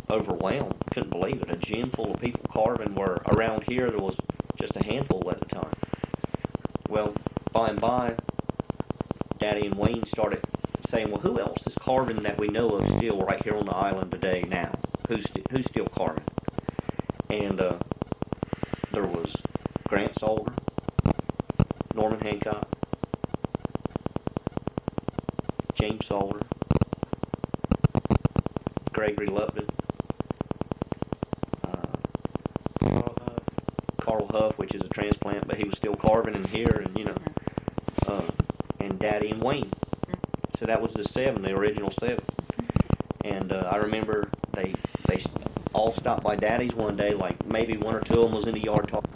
overwhelmed. Couldn't believe it. A gym full of people carving, where around here there was just a handful at the time. Well, by and by, Daddy and Wayne started saying, "Well, who else is carving that we know of still right here on the island today now? Who's still carving?" And there was Grant Solder, Norman Hancock, James Solder, Gregory Lupton, Carl Huff, which is a transplant, but he was still carving in here, and and Daddy and Wayne. So that was the original 7. And I remember they all stopped by Daddy's one day, like maybe 1 or 2 of them was in the yard talking.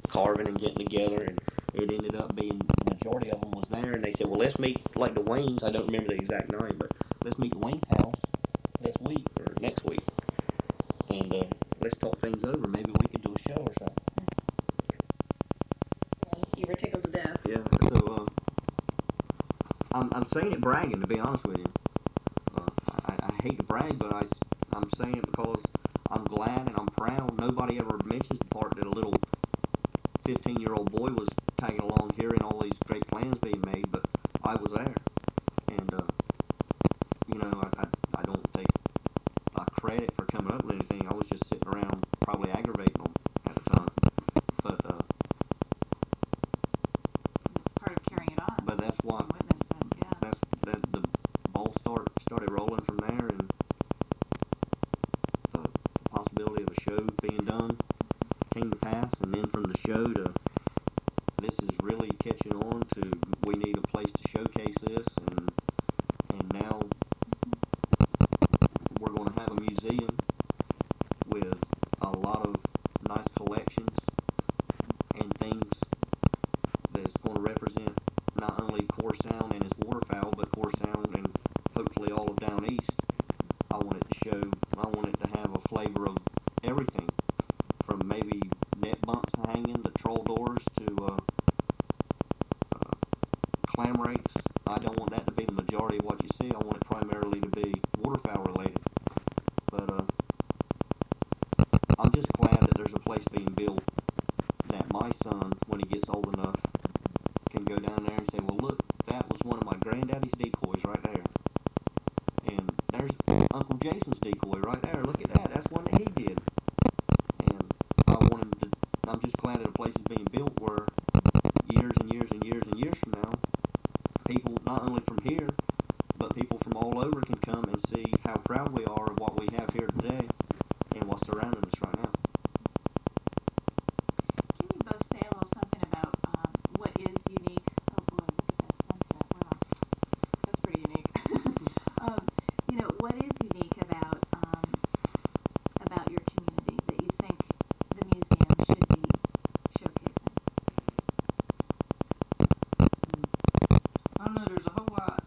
Carving and getting together, and it ended up being the majority of them was there, and they said, "Well, let's meet like the Waynes." I don't remember the exact name, but let's meet the Wayne's house this week or next week, and let's talk things over. Maybe we could do a show or something. You were tickled to death. Yeah. So I'm saying it bragging, to be honest with you. I hate to brag, but I'm saying it because I'm glad and I'm proud. Nobody ever mentions the part that a little show being done came to pass, and then from the show to this is really catching on to we need a place to showcase this, and now we're going to have a museum with a lot of nice collections and things that's going to represent not only Core Sound and its waterfowl, but Core Sound and hopefully all of Down East. I want it to have a flavor of everything, from maybe net bunks hanging to troll doors to clam rakes. I don't want that to be the majority of what you see. I want it primarily to be waterfowl related. But I'm just glad that there's a place being built that my son, when he gets old enough, can go down there and say, well, look, that was one of my granddaddy's decoys right there. And there's Uncle Jason's decoy right there. Look at that. That's one that he did. And I'm just glad that a place is being built where years and years and years and years from now, people not only from here, but people from all over can come and see how proud we are of what we have here today and what's surrounding us right now. Can you both say a little something about what is unique? Oh boy, look at that sunset. Wow, that's pretty unique. What is unique about your community that you think the museum should be showcasing? I don't know, there's a whole lot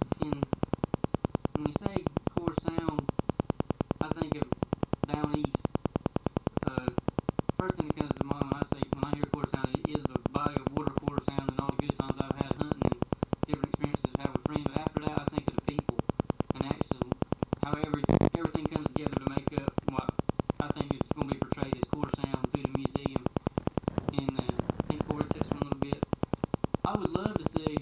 when you say Core Sound, I think of Down East. First thing that comes to mind when I hear Core Sound is the body of water Core Sound and all the good times I've had hunting and different experiences I've had with friends. But after that, I think of the people and actually how everything comes together to make up what I think it's going to be portrayed as Core Sound through the museum. And I think Corey touched on a little bit. I would love to see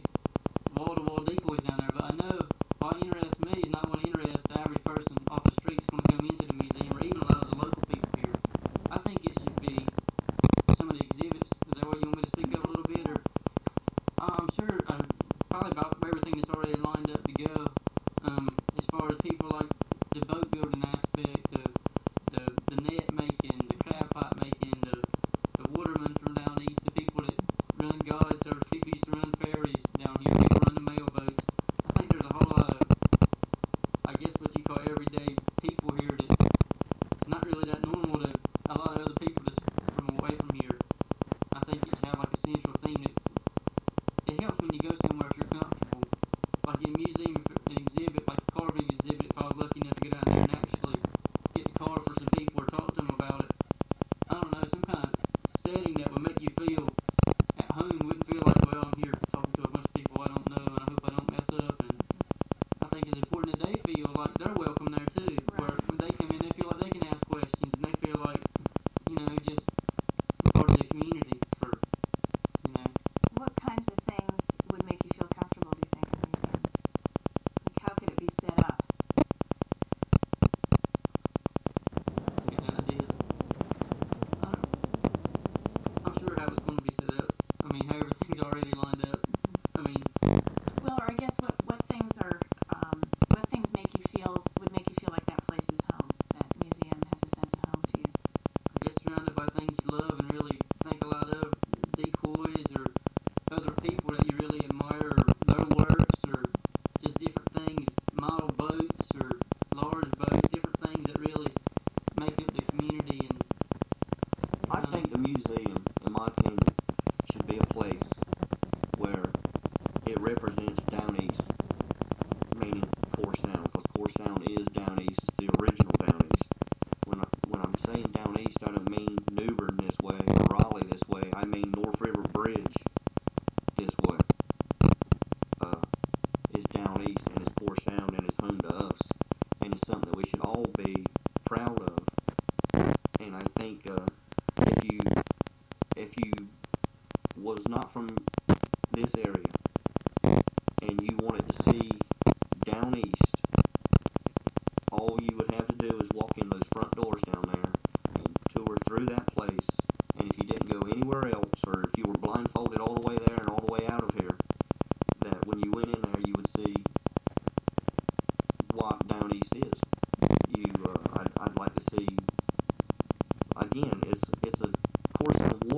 wall-to-wall decoys down there, but I know what interests me is not what interests the average person off the street that's going to come into the museum, or even a lot of the local people here. I think it should be some of the exhibits. Is that what you want me to speak up a little bit? Or I'm sure probably about everything that's already lined up to go. As far as people like the boat building aspect, the net making, the crab pot making, the watermen from down east, the people that run gods, or people used to run ferries down here, people run the mail boats. I think there's a whole lot of, I guess what you call everyday people here that it's not really that normal to a lot of other people that's from away from here. I think it should have like a central theme that it helps when you go somewhere if you're comfortable. Like in a museum, an exhibit, like a carving exhibit, if I was lucky enough to go down there and actually get to carve for some people or talk to them about it. I don't know, some kind of setting that would make you feel at home, wouldn't feel like, well, I'm here talking to a bunch of people I don't know and I hope I don't mess up. And I think it's important that they feel like they're welcome there too. Right. Where when they come in, they feel like they can ask questions and they feel like, just part of the community What kinds of things would make you feel comfortable, do you think, in a museum? Like, how could it be set up? getting ideas. I'm sure how it's going to be set up. I mean, how everything's already lined up. I mean, Well, or I guess what things would make you feel like that place is home, that museum has a sense of home to you? I guess surrounded by things you love and really think a lot of, decoys or other people that you really admire, or their works, or just different things, model boats or large boats, different things that really make up the community. And I think the museum, in my opinion, should be a place where it represents Down East, meaning Core Sound, because Core Sound is Down East, it's the original Down East. When I'm saying Down East, I don't mean New Bern this way or Raleigh this way. I mean North River Bridge this way. Is Down East, and it's Core Sound, and it's home to us, and it's something that we should all be proud of. And I think if you was not from this area and you wanted to see Down East, all you would have to do is walk in those front doors down there and tour through that place. And if you didn't go anywhere else, or if you were blindfolded all the way there and all the way out of here, that when you went in there, you would see what Down East is. I'd like to see, again,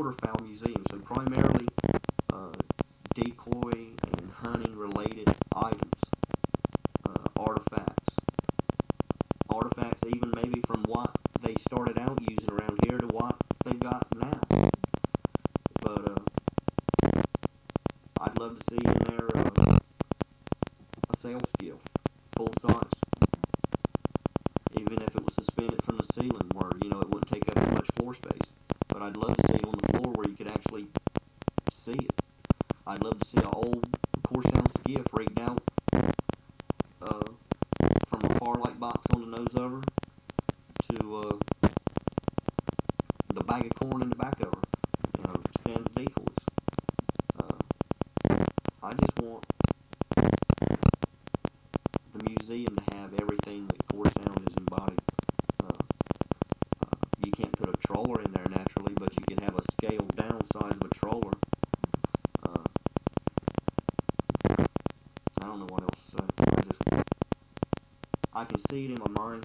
waterfowl museum. So primarily decoy and hunting related items, artifacts even maybe from what they started out using around here to what they got now. But I'd love to see in there a sail skiff, full size, even if it was suspended from the ceiling where, you know, it wouldn't take up as much floor space. But I'd love to see it on the floor where you could actually see it. I'd love to see an old Corsound skiff rigged out from a far light box on the nose over to the bag of corn in the back of her, you know, standard decoys. I just want the museum to have everything that Corsound is embodied. You can't put a troller in there naturally, but you can have a scaled down size of a troller. I don't know what else to say. I can see it in my mind.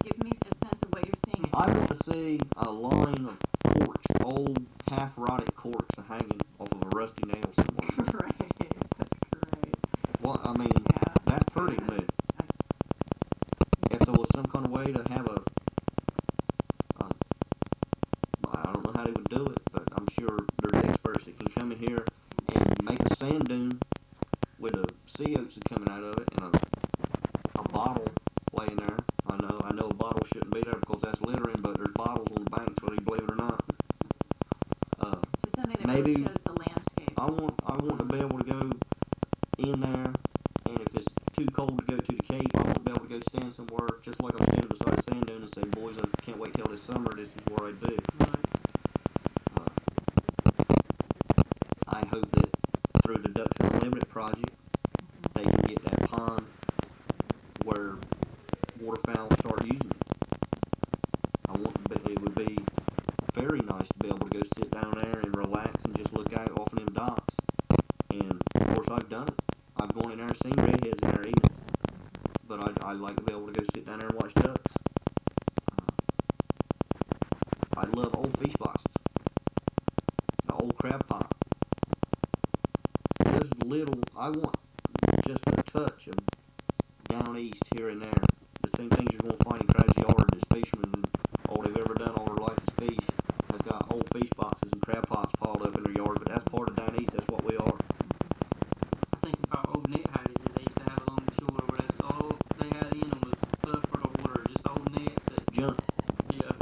Give me a sense of what you're seeing. I want to see a line of corks, old half-rotted corks hanging off of a rusty nail somewhere. Right, that's great. Well, I mean, Yeah. that's pretty to me. If there was some kind of way to have I don't know how they would do it, but I'm sure there's experts that can come in here and make a sand dune with the sea oats coming out of it and a bottle laying there. I know a bottle shouldn't be there because that's littering, but there's bottles on the banks, whether you believe it or not. So something that Maybe really shows the landscape. I want to be able to go in there, and if it's too cold to go to the Cape, I want to be able to go stand somewhere just like I'm standing beside a sand dune and say, boys, I can't wait till this summer. This is where I'd be. I hope that through the Ducks Unlimited project, they can get that pond where waterfowl start using it. It would be very nice to be able to go sit down there and relax and just look out off of them docks. And of course I've done it. I've gone in there and seen redheads in there eating. But I'd like to be able to go sit down there and watch ducks. I love old fish boxes. The old crab pot. Just I want just a touch of down east here and there. The same things you're going to find in crab's yard as fishermen, all they've ever done all their life is fish, has got old fish boxes and crab pots piled up in their yard, but that's part of down east, that's what we are. I think about old net houses they used to have along the shore where that's all they had in them was stuff for the water, just old nets that, Junk. yeah.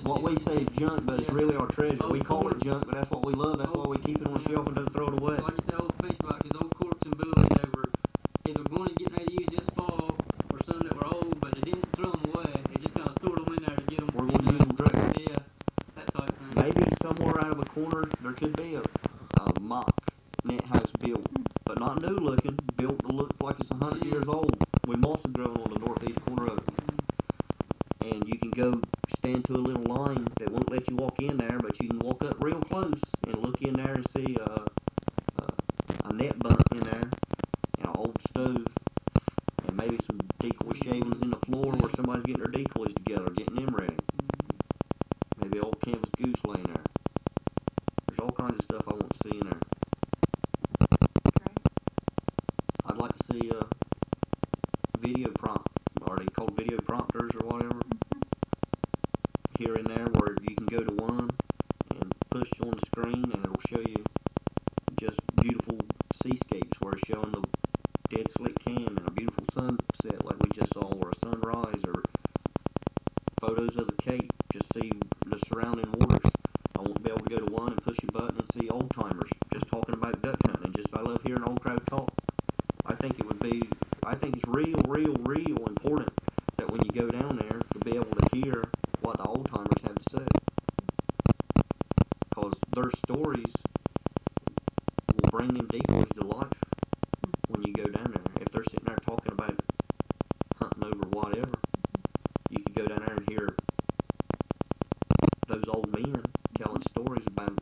What we say is junk, but it's really our treasure. Old We call it cork. junk, but that's what we love, that's why we keep it on the shelf and don't throw it away. Like you said, old fish boxes, old corks and buoys that were either going to get ready to use this fall or some that were old, but they didn't throw them away. They just kind of stored them in there to get them. We're going to use them direct. Yeah, that type of thing. Maybe somewhere out of a corner there could be a mock net house built, but not new looking, built to look like it's 100 years old with moss growing on the northeast corner of it. And you can go stand to a little line that won't let you walk in there, but you can walk up real close and look in there and see a net bunk in there and an old stove and maybe some decoy shavings in the floor where somebody's getting their decoys together, getting them ready. Maybe old canvas goose laying there. There's all kinds of stuff I want to see in there. I'd like to see a video prompt. Are they called video prompters or whatever? Here and there where you can go to one and push on the screen and it'll show you just beautiful seascapes where it's showing the dead slick cam and a beautiful sunset like we just saw, or a sunrise, or photos of the Cape. Just see the surrounding waters. I want to be able to go to one and push a button and see old timers just talking about duck hunting. I love hearing old crowd talk. I think it's real important that when you go down there to be able to hear what the old timers have to say. Because their stories will bring them decoys to life when you go down there. If they're sitting there talking about hunting over whatever, you could go down there and hear those old men telling stories about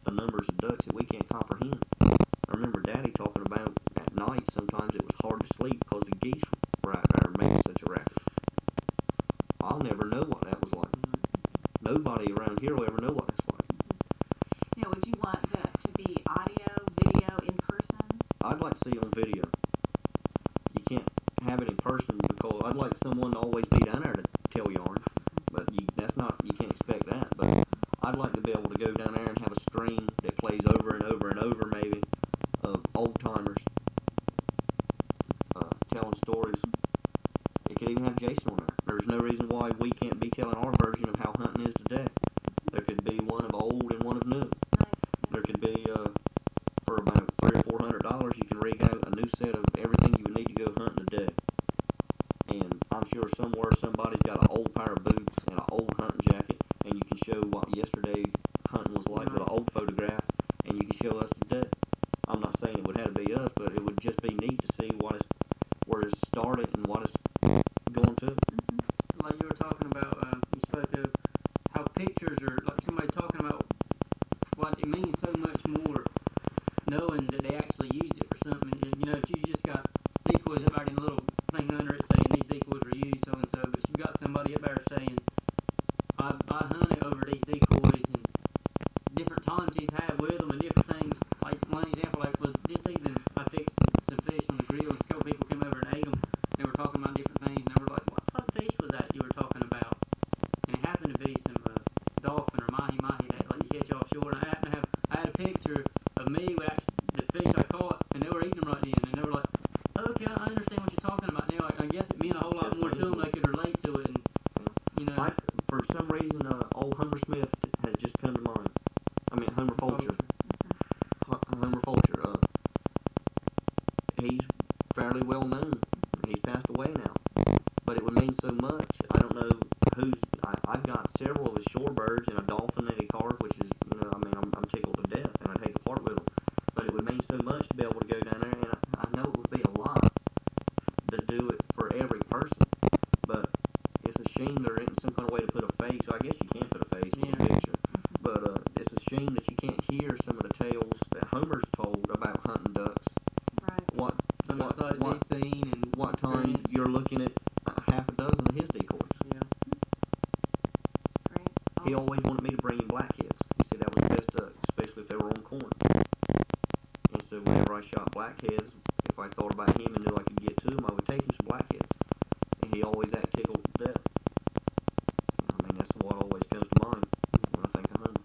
the numbers of ducks that we can't comprehend. I remember Daddy talking about at night sometimes it was hard to sleep because the geese were out there making such a racket. I'll never know what that was like. nobody around here will ever know what that's like. Now, would you want that to be audio, video, in person? I'd like to see it on video. You can't have it in person because I'd like someone to always be down there to tell yarn, but you can't expect that. But I'd like to be able to go down there and have a stream that plays over and over and over, maybe, of old timers telling stories. It could even have Jason on there. There's no reason why we can't be telling our version of how hunting is today. There could be one of old and one of new. Nice. There could be for about $300 or $400, you can rig out a new set of everything you would need to go hunting today. And I'm sure somewhere somebody's got an old pair of boots and an old hunting jacket, and you can show what yesterday hunting was like with an old photograph, and you can show us today. I'm not saying it would have to be us, but it would just be neat to see where it started and what it's going to. Like you were talking about, you spoke of how pictures are, like somebody talking about what it means so much more knowing that they actually used it for something. You know, if you just got decoys up there in a little thing under it saying these decoys were used, so and so, but you got somebody up there saying, I hunted over these decoys and different times he's had with them and different things. Like one example, like was this season I fixed some fish on the grill and a couple people came over and ate them. They were talking about different things and they were like, what type of fish was that you were talking about? And it happened to be some dolphin or mahi-mahi that like you catch offshore. And I had a picture of me with actually the fish I caught and they were eating them right then. And they were like, okay, I understand what you're talking about now. I guess it meant a whole lot more to them. They could relate to it. And, you know. For some reason, old Homer Smith has just come to mind. I mean, Homer Fulcher. Homer Fulcher. He's fairly well known. He's passed away now. But it would mean so much. I don't know I've got several of his shorebirds and a dolphin and a carp, which is, I mean, I'm tickled to death, and I'd hate to part with them. But it would mean so much to be able to go down there, and I know it would be a lot to do it for every person. But it's a shame there isn't some kind of way to put a face. I guess you can put a face in the picture. But it's a shame that you can't hear some of the tales that Homer's told about hunting ducks. Right. Some of the sights he's seen and what time you're looking at half a dozen of his decoys. Yeah. Great. He always wanted me to bring him blackheads. He said that was the best duck, especially if they were on corn. And so whenever I shot blackheads, if I thought about him and knew I could get to him, I would take him some blackheads. And he always act tickled to death. I mean, that's what always comes to mind when I think of hunting.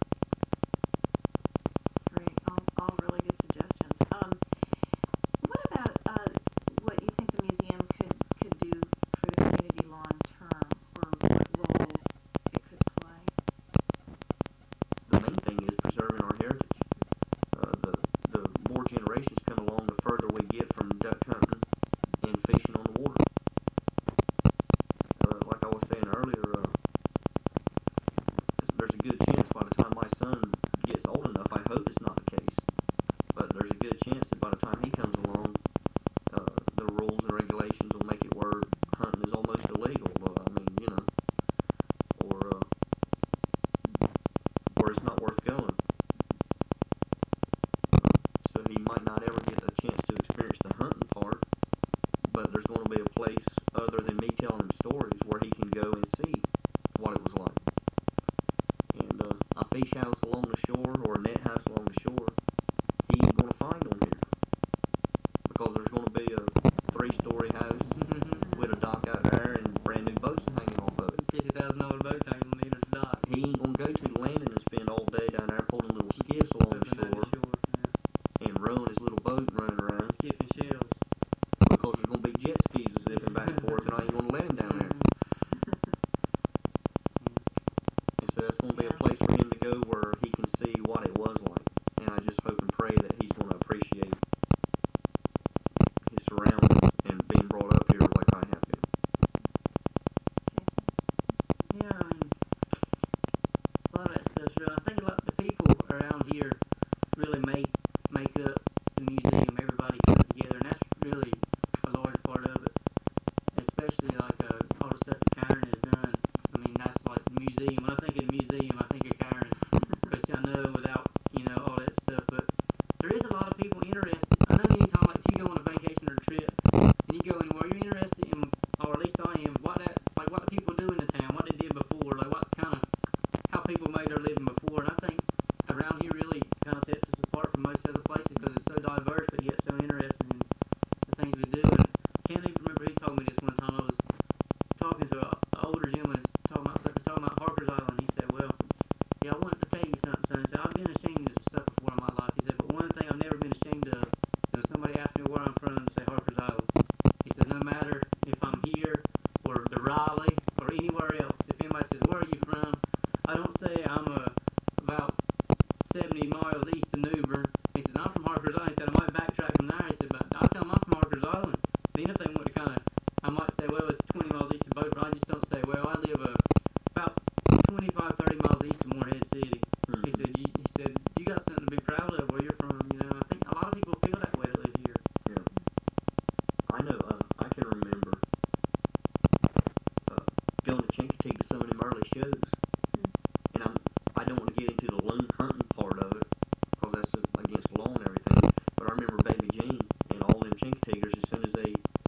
Great. All really good suggestions. What about what you think the museum could do for the community long term, or what role it could play? The main thing is preserving our heritage. The more generations come along, the further we get from duck hunting and fishing on the water. Like I was saying earlier, there's a good chance by the time my son gets old enough, I hope it's not the case, but there's a good chance that by the time he comes along, the rules and regulations will make it where hunting is almost illegal. Or it's not worth going. So he might not ever get a chance to experience the hunting part, but there's going to be a place other than me telling him stories where he can go and see what it was like. And a fish house along the shore or a net house along the shore, he ain't going to find on here. Because there's going to be a 3-story house with a dock out there and brand new boats hanging off of it. $50,000 boats hanging on either dock. He ain't going to go to the landing and spend all day down there pulling little skiffs along the shore and rowing his little boat and running around. Skipping shells. Because there's going to be jet skis zipping back and forth, and I ain't going to let him down there. And so that's going to be a place for him to go where he can see what it was like. And I just hope and pray that he's going to appreciate his surroundings and being brought up here like I have been. Jason? Yeah, I mean, a lot of that stuff's real. I think a lot of the people around here really make up the museum. Everybody comes together, and that's really a large part of it. Especially like all the stuff that Karen has done. I mean, that's like the museum. When I think of the museum, I think of Karen. people made their living before, and I think around here really kind of sets us apart from most other places because it's so diverse, but yet so interesting in the things we do. And I can't even remember who told me this one time. I was talking to an older gentleman talking about Harker's Island. He said, "Well, yeah, I wanted to tell you something, son." He said, "I've been ashamed of stuff before in my life." He said, "But one thing I've never been ashamed of is when somebody asked me where I'm from and say Harker's Island." He said, "No matter if I'm here or the Raleigh or anywhere else, if anybody says, 'Where are you from?' I don't say I'm about 70 miles east of Newbern." He says, "I'm from Harker's Island." He said, "I might backtrack from there." He said, "But I'll tell them I'm from Harker's Island." Then if they want to I might say, "Well, it's 20 miles east of Beaufort." I just don't say, "Well, I live about 25, 30 miles east of Morehead City." Mm-hmm. He said, "You got something to be proud of where you're from." I think a lot of people feel that way that live here. Yeah. I know. I can remember going to Chincoteague to some of them early shows, and I don't want to get into the loon hunting part of it because that's against law and everything. But I remember Baby Jean and all them Chincoteaguers. As soon as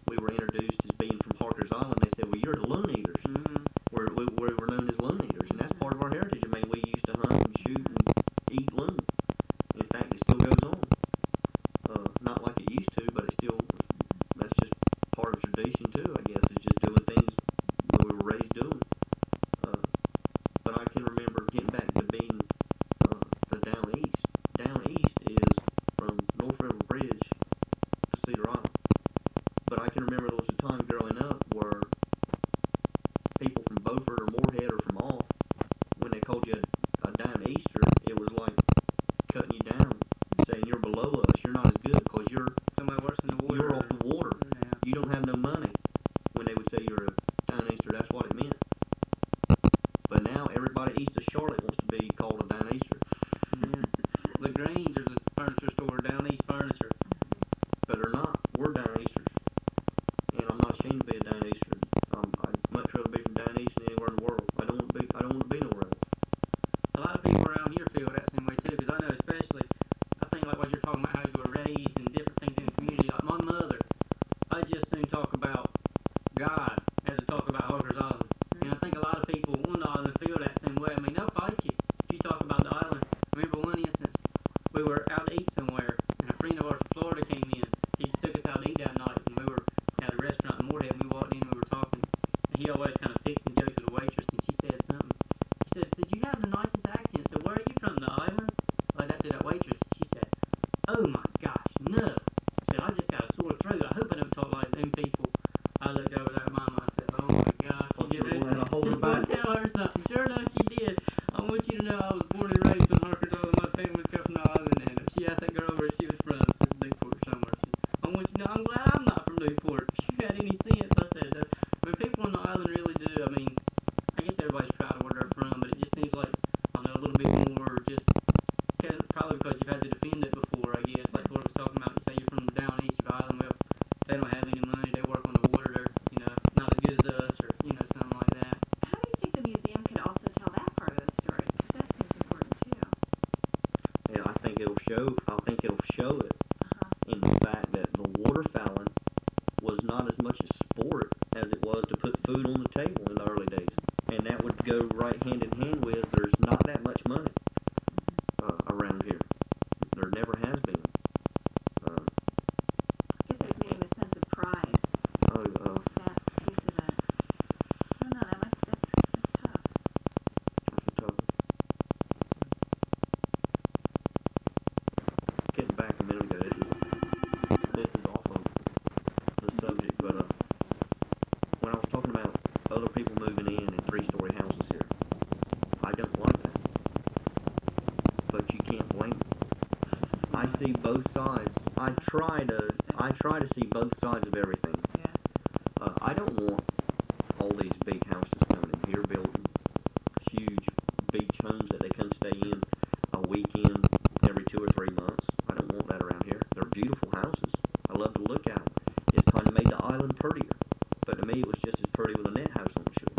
we were introduced as being from Harker's Island, they said, "Well, you're the loon eaters." Mm-hmm. We were known as loon eaters, and that's part of our heritage. I mean, we used to hunt and shoot and eat loon. In fact, it still goes on. Not like it used to, but that's just part of tradition too, I guess. It's just doing things that we were raised doing. But I can remember getting back to being the down east. Down east is from North River Bridge to Cedar Island. But I can remember there was a time growing up where people from Beaufort or Morehead or from off, when they called you a down easter, it was like cutting you down, saying you're below us, you're not as good because you're Somebody worse in the water. you're off the water. Yeah. You don't have no money. When they would say you're a down easter, that's what it meant. But now everybody east of Charlotte wants to be called a down easter. Yeah. LaGrange, there's a furniture store, Down East Furniture. But they're not. We're down easters. And I'm not ashamed to be a down easter. I'd much rather be from down east than anywhere in the world. I don't want to be nowhere else. A lot of people around here feel that same way too, because I know especially, I think like what you're talking about, how you were raised and different things in the community. Like my mother, I just soon talk about God as I talk about Harker's Island. And I think a lot of people on the island feel that same way. I mean, they'll fight you if you talk about the island. I remember one instance, we were out to eat somewhere, and a friend of ours from Florida came in. He took us out to eat that night, and we were at a restaurant in Morehead, and we walked in, and we were talking. And he always kind of picks and jokes with the waitress, and she said something. He said, "You have the nicest accent." So where are you from, the island? Like that to that waitress. She said, "Oh my gosh, no." I said, "I just got a sore throat. I hope I don't talk like them people." I looked over there at Mama. I said, "Oh my gosh, Thought she you did were gonna hold Just her want back. to tell her something." Sure enough, she did. I want you to know I was born and raised on Harker's Island. My family's come from the island, and she asked that girl where she was from. She was Newport somewhere. I want you to know I'm glad I'm not from Newport. If you had any sense, I said that. But people on the island really do. I mean, I guess everybody's proud of where they're from, but it just seems like, I don't know, a little bit more just probably because you've had to defend it before, I guess. Like what I was talking about, you say you're from down east of the island. Well, they don't have any money. They work on the water. They're, not as good as us, or, something like that. How do you think the museum could also tell that part of the story? Because that seems important too. Yeah, I think it'll show it in the fact that the waterfowling was not as much a sport as it was to put food on the table in the early days. And that would go right hand in hand with there's not that much money around here. There never has been. I guess it was meaning the sense of pride. That piece of it. I don't know. That's tough. That's a tough one. Getting back a minute ago, this is off of the subject, but when I was talking about other people moving in 3-story houses here, I don't like that. But you can't blame them. I see both sides. I try to see both sides of everything. Yeah. I don't want all these big houses coming in here, building huge beach homes that they come stay in a weekend every 2 or 3 months. I don't want that around here. They're beautiful houses. I love to look at them. It's kind of made the island prettier. But to me, it was just as pretty with a net house on the shore.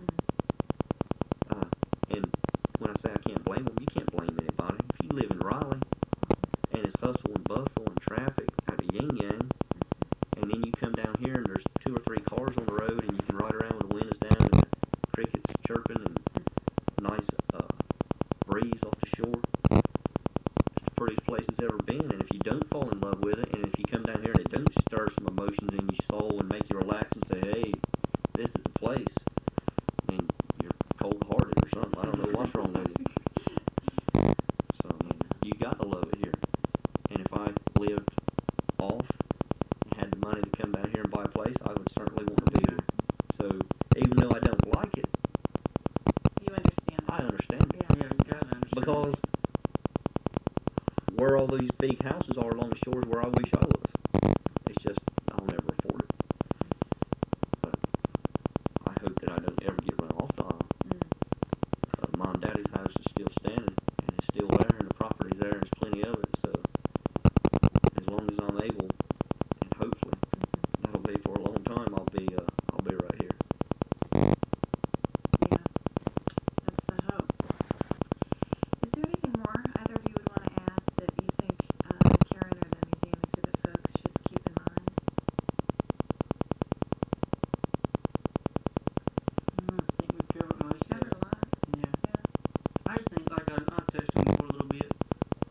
And when I say I can't blame them, you can't blame anybody. If you live in Raleigh, and it's hustle and bustle and traffic at the yin-yang, and then you come down here and there's 2 or 3 cars on the road, and you can ride around when the wind is down and crickets chirping and nice place it's ever been. And if you don't fall in love with it, and if you come down here and it don't stir some emotions in your soul and make you relax and say, hey, this is the place, then you're cold-hearted or something. I don't know what's wrong with you. So, you got to love it here. And if I lived off and had the money to come down here and buy a place, I would certainly want to be here. So, even though I don't like it, You understand. I understand it. Yeah, you gotta understand. Because where all these big houses are along the shores where I wish I was. It's just, I'll never afford it. But I hope that I don't ever get run off the island. Mom and Daddy's house is still standing, and it's still there, and the property's there, and there's plenty of it. So, as long as I'm able, and hopefully that'll be for a long time, I'll be right here. Yeah, that's the hope. Is there anything more either of you would want to add that you think Karen or the museum exhibit folks should keep in mind? I think we've covered most of Covered it. a lot. Yeah. Yeah. I just think, like I've touched on before a little bit,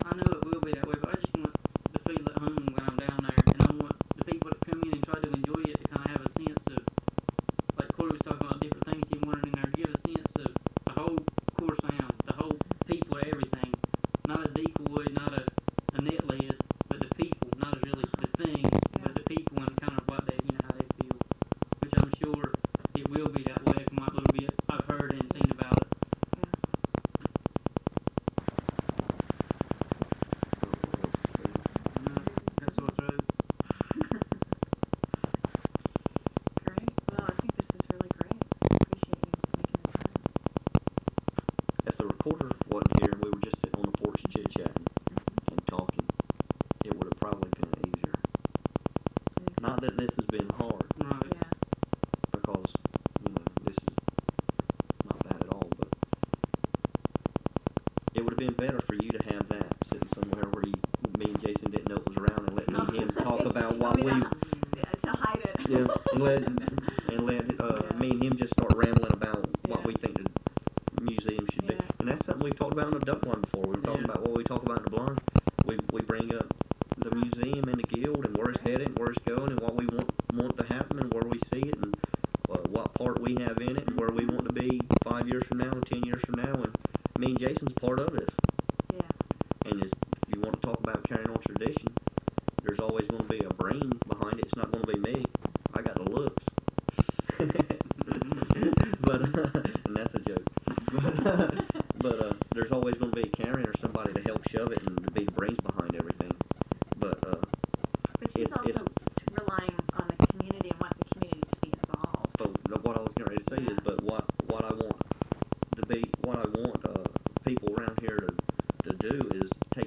I know it will be that way, but I just want to feel at home when I'm down there, and I want the people that come in and try to enjoy it to kind of have a sense of, like Corey was talking about different things he wanted in there, to give a sense of the whole core sound, the whole people, everything. Not a decoy, not a net lid, but the people, not as really the things, but the people and kind of what they, how they feel. Which I'm sure it will be that way from what little bit I've heard and seen about it. That's what's right. Great. Well, I think this was really great. Appreciate you making the time. If the recorder wasn't here and we were just sitting on the porch chit-chatting and talking, it would have probably been easier. Not that this has been hard, Right. Yeah. because, this is not bad at all, but it would have been better for you to have that sitting somewhere where me and Jason didn't know it was around, and let me and him talk about what I mean, we... to hide it. Yeah, and let me and him just start rambling about what Yeah. we think the museum should be. Yeah. And that's something we've talked about in the Duck Line before. We've talked Yeah. about what we talk about in the Blind. We bring up the museum and the guild and where it's headed and where it's going and what we want to happen and where we see it and what part we have in it and where we want to be 5 years from now and 10 years from now. And me and Jason's part of this. Yeah. And if you want to talk about carrying on tradition, there's always going to be a brain behind it. It's not going to be me. I got the looks. But, and that's a joke. But there's always going to be Karen or somebody to help shove it and to be the brains behind everything. But But she's it's- also relying on the community and wants the community to be involved. but what I was getting ready to say is, but what I want to be, what I want people around here to do is take